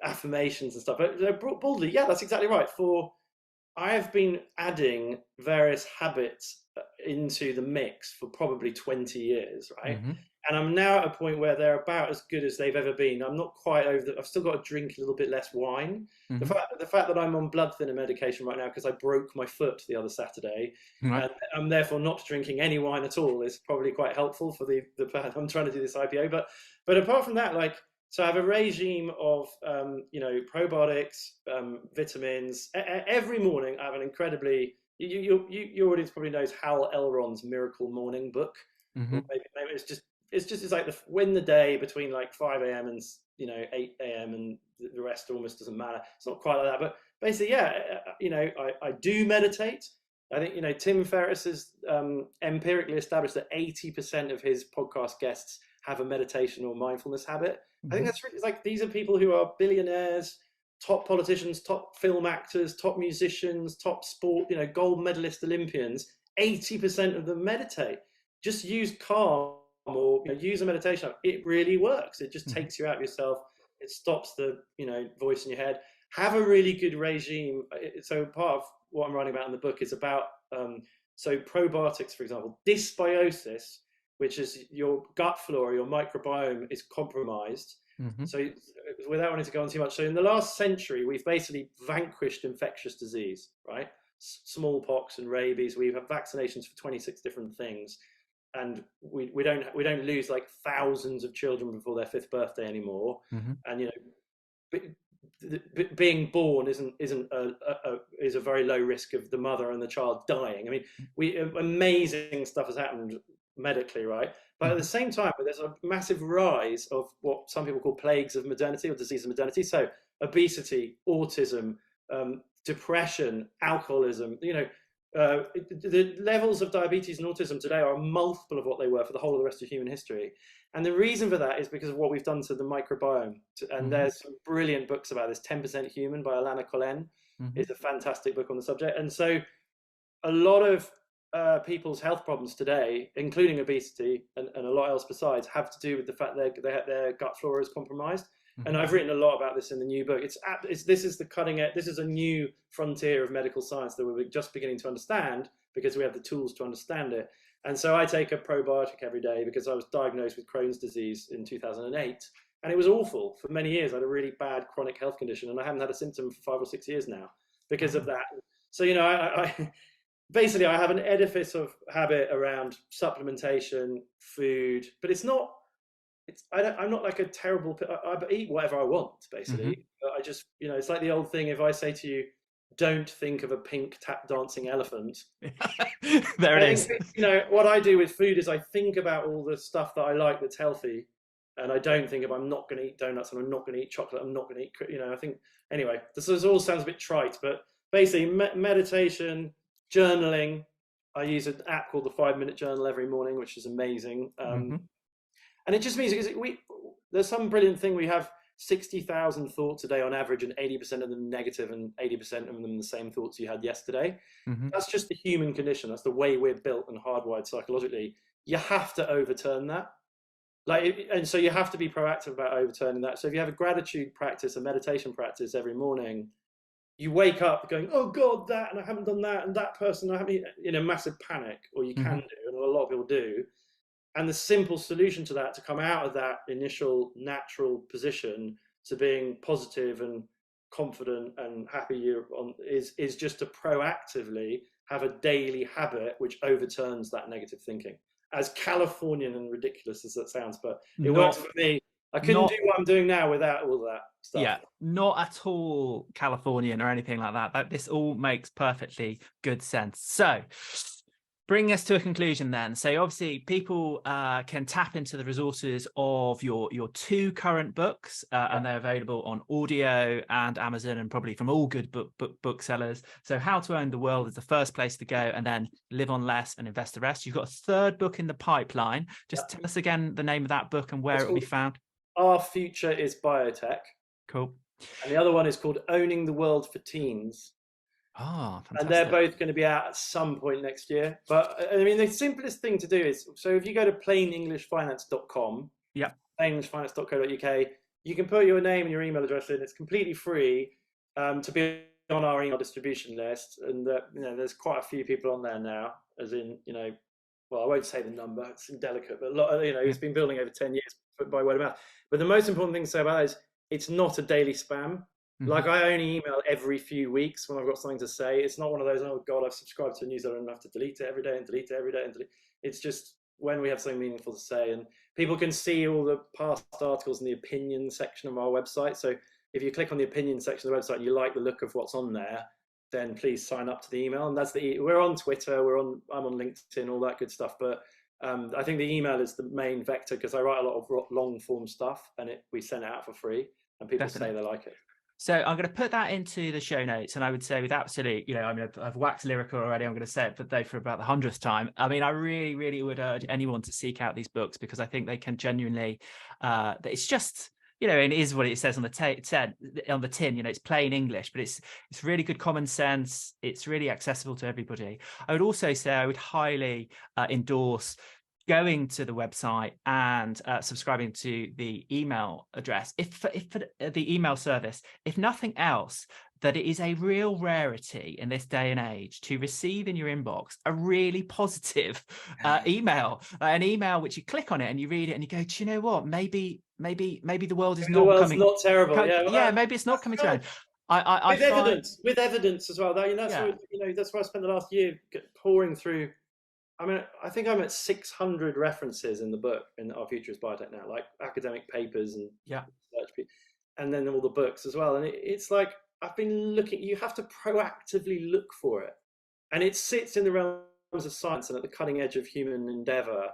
affirmations and stuff. But broadly, yeah, that's exactly right. I have been adding various habits into the mix for probably 20 years, right? And I'm now at a point where they're about as good as they've ever been. I'm not quite over I've still got to drink a little bit less wine. Mm-hmm. The fact that I'm on blood thinner medication right now because I broke my foot the other Saturday, Right. and I'm therefore not drinking any wine at all, is probably quite helpful for the I'm trying to do this IPO. But apart from that, like, so I have a regime of probiotics, vitamins. Every morning I have an incredibly your audience probably knows Hal Elrod's Miracle Morning book. Mm-hmm. Or maybe it's like win the day between like 5 a.m. and 8 a.m. and the rest almost doesn't matter. It's not quite like that, but basically, I do meditate. I think Tim Ferriss has empirically established that 80% of his podcast guests have a meditation or mindfulness habit. I think that's really, like, these are people who are billionaires, top politicians, top film actors, top musicians, top sport, gold medalist Olympians. 80% of them meditate. Just use Calm or use a meditation app. It really works. It just takes you out of yourself. It stops the voice in your head. Have a really good regime. So part of what I'm writing about in the book is about so probiotics, for example, dysbiosis, which is your gut flora, your microbiome is compromised. So without wanting to go on too much, so in the last century, we've basically vanquished infectious disease, right? Smallpox and rabies. We have vaccinations for 26 different things, and we don't lose like thousands of children before their 5th birthday anymore. And being born is a very low risk of the mother and the child dying. I mean, amazing stuff has happened medically, right? But at the same time, there's a massive rise of what some people call plagues of modernity or disease of modernity. So obesity, autism, depression, alcoholism. The levels of diabetes and autism today are a multiple of what they were for the whole of the rest of human history. And the reason for that is because of what we've done to the microbiome. And there's some brilliant books about this. 10% Human by Alana Collen is a fantastic book on the subject. And so a lot of people's health problems today, including obesity and a lot else besides, have to do with the fact their gut flora is compromised. And I've written a lot about this in the new book. This is the cutting edge. This is a new frontier of medical science that we're just beginning to understand because we have the tools to understand it. And so I take a probiotic every day because I was diagnosed with Crohn's disease in 2008. And it was awful. For many years, I had a really bad chronic health condition, and I haven't had a symptom for 5 or 6 years now because of that. So, basically, I have an edifice of habit around supplementation, food, but I'm not like a terrible, I eat whatever I want, basically. But I just, it's like the old thing, if I say to you, don't think of a pink tap dancing elephant. There it is. What I do with food is I think about all the stuff that I like that's healthy. And I don't think of, I'm not going to eat donuts and I'm not going to eat chocolate. I'm not going to eat, I think, anyway, this all sounds a bit trite, but basically meditation, journaling. I use an app called the 5-Minute Journal every morning, which is amazing. And it just means there's some brilliant thing. We have 60,000 thoughts a day on average, and 80% of them negative, and 80% of them the same thoughts you had yesterday. That's just the human condition. That's the way we're built and hardwired psychologically. You have to overturn that. And so you have to be proactive about overturning that. So if you have a gratitude practice, a meditation practice every morning, you wake up going, oh God, that, and I haven't done that, and that person, I haven't, in a massive panic, or you can do, and a lot of people do. And the simple solution to that, to come out of that initial natural position to being positive and confident and happy is just to proactively have a daily habit which overturns that negative thinking. As Californian and ridiculous as that sounds, but it works for me. I couldn't do what I'm doing now without all that stuff. Yeah, not at all Californian or anything like that. This all makes perfectly good sense. So bring us to a conclusion then. So obviously people can tap into the resources of your 2 current books, and they're available on audio and Amazon, and probably from all good booksellers. So How to Own the World is the first place to go, and then Live on Less and Invest the Rest. You've got a 3rd book in the pipeline. Just tell us again the name of that book and where it will be found. Our Future is Biotech. Cool. And the other one is called Owning the World for Teens. Oh, fantastic. And they're both going to be out at some point next year. But I mean, the simplest thing to do is, so if you go to plainenglishfinance.com, plainenglishfinance.co.uk, you can put your name and your email address in. It's completely free to be on our email distribution list. And there's quite a few people on there now, as in, well, I won't say the number, it's indelicate, but a lot, it's been building over 10 years by word of mouth. But the most important thing to say about that is it's not a daily spam. Like, I only email every few weeks when I've got something to say. It's not one of those, oh God, I've subscribed to a newsletter and I have to delete it every day and delete it every day and delete. It's just when we have something meaningful to say, and people can see all the past articles in the opinion section of our website. So if you click on the opinion section of the website and you like the look of what's on there, then please sign up to the email. And that's we're on Twitter, I'm on LinkedIn, all that good stuff. But I think the email is the main vector, because I write a lot of long form stuff, and we send it out for free, and people say they like it. So I'm going to put that into the show notes, and I would say with absolute, I mean, I've waxed lyrical already. I'm going to say it, but though for about the 100th time. I mean, I really, really would urge anyone to seek out these books, because I think they can genuinely. It's just, and it is what it says on the tin. It's plain English, but it's really good common sense. It's really accessible to everybody. I would also say I would highly endorse going to the website and subscribing to the email address, if the email service, if nothing else, that it is a real rarity in this day and age to receive in your inbox a really positive email, an email which you click on it and you read it and you go, do you know what? Maybe the world is not terrible. Maybe it's not coming to an end. With evidence as well. That's why I spent the last year pouring through. I mean, I think I'm at 600 references in the book, in Our Future is Biotech Now, like academic papers and research, and then all the books as well. And it's like, I've been looking, you have to proactively look for it. And it sits in the realms of science and at the cutting edge of human endeavor,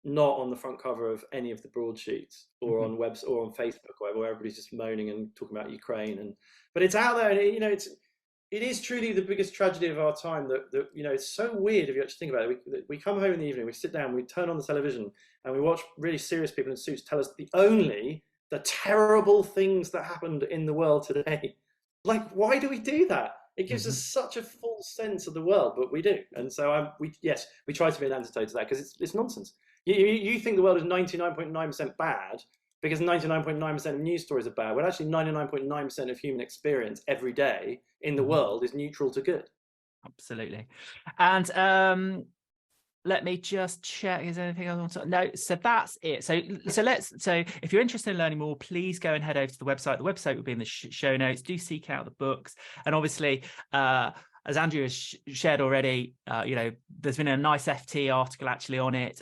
not on the front cover of any of the broadsheets or on webs or on Facebook, where everybody's just moaning and talking about Ukraine. But it's out there, and it is truly the biggest tragedy of our time that it's so weird if you actually think about it. We come home in the evening, we sit down, we turn on the television, and we watch really serious people in suits tell us the terrible things that happened in the world today. Like, why do we do that? It gives us such a full sense of the world, but we do. And so we try to be an antidote to that, because it's nonsense. You think the world is 99.9% bad, because 99.9% of news stories are bad, when actually 99.9% of human experience every day in the world is neutral to good. Absolutely. And let me just check. Is there anything else I want to? No. So that's it. So if you're interested in learning more, please go and head over to the website. The website will be in the show notes. Do seek out the books, and obviously, as Andrew has shared already, there's been a nice FT article actually on it.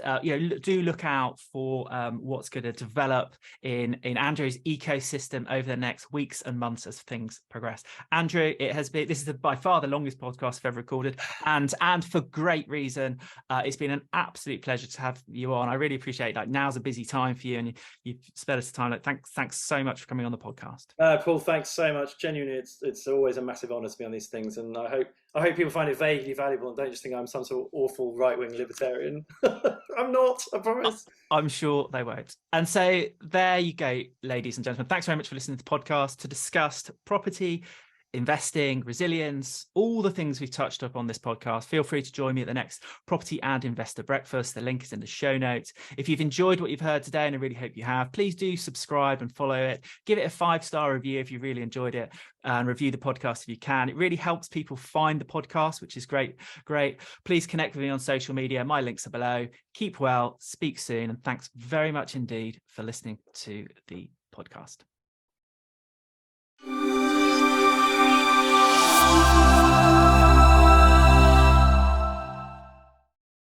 Do look out for what's going to develop in Andrew's ecosystem over the next weeks and months as things progress. Andrew, this is by far the longest podcast I've ever recorded, and for great reason. It's been an absolute pleasure to have you on. I really appreciate that. Now's a busy time for you, and you've spared us time. Thanks so much for coming on the podcast. Paul, thanks so much. Genuinely, it's always a massive honor to be on these things, and I hope people find it vaguely valuable and don't just think I'm some sort of awful right-wing libertarian. I'm not, I promise. I'm sure they won't. And so there you go, ladies and gentlemen. Thanks very much for listening to the podcast to discuss property, investing, resilience, all the things we've touched up on this podcast. Feel free to join me at the next Property and Investor Breakfast. The link is in the show notes. If you've enjoyed what you've heard today, and I really hope you have, please do subscribe and follow it. Give it a 5-star review if you really enjoyed it, and review the podcast if you can. It really helps people find the podcast, which is great. Please connect with me on social media. My links are below. Keep well, speak soon, and thanks very much indeed for listening to the podcast.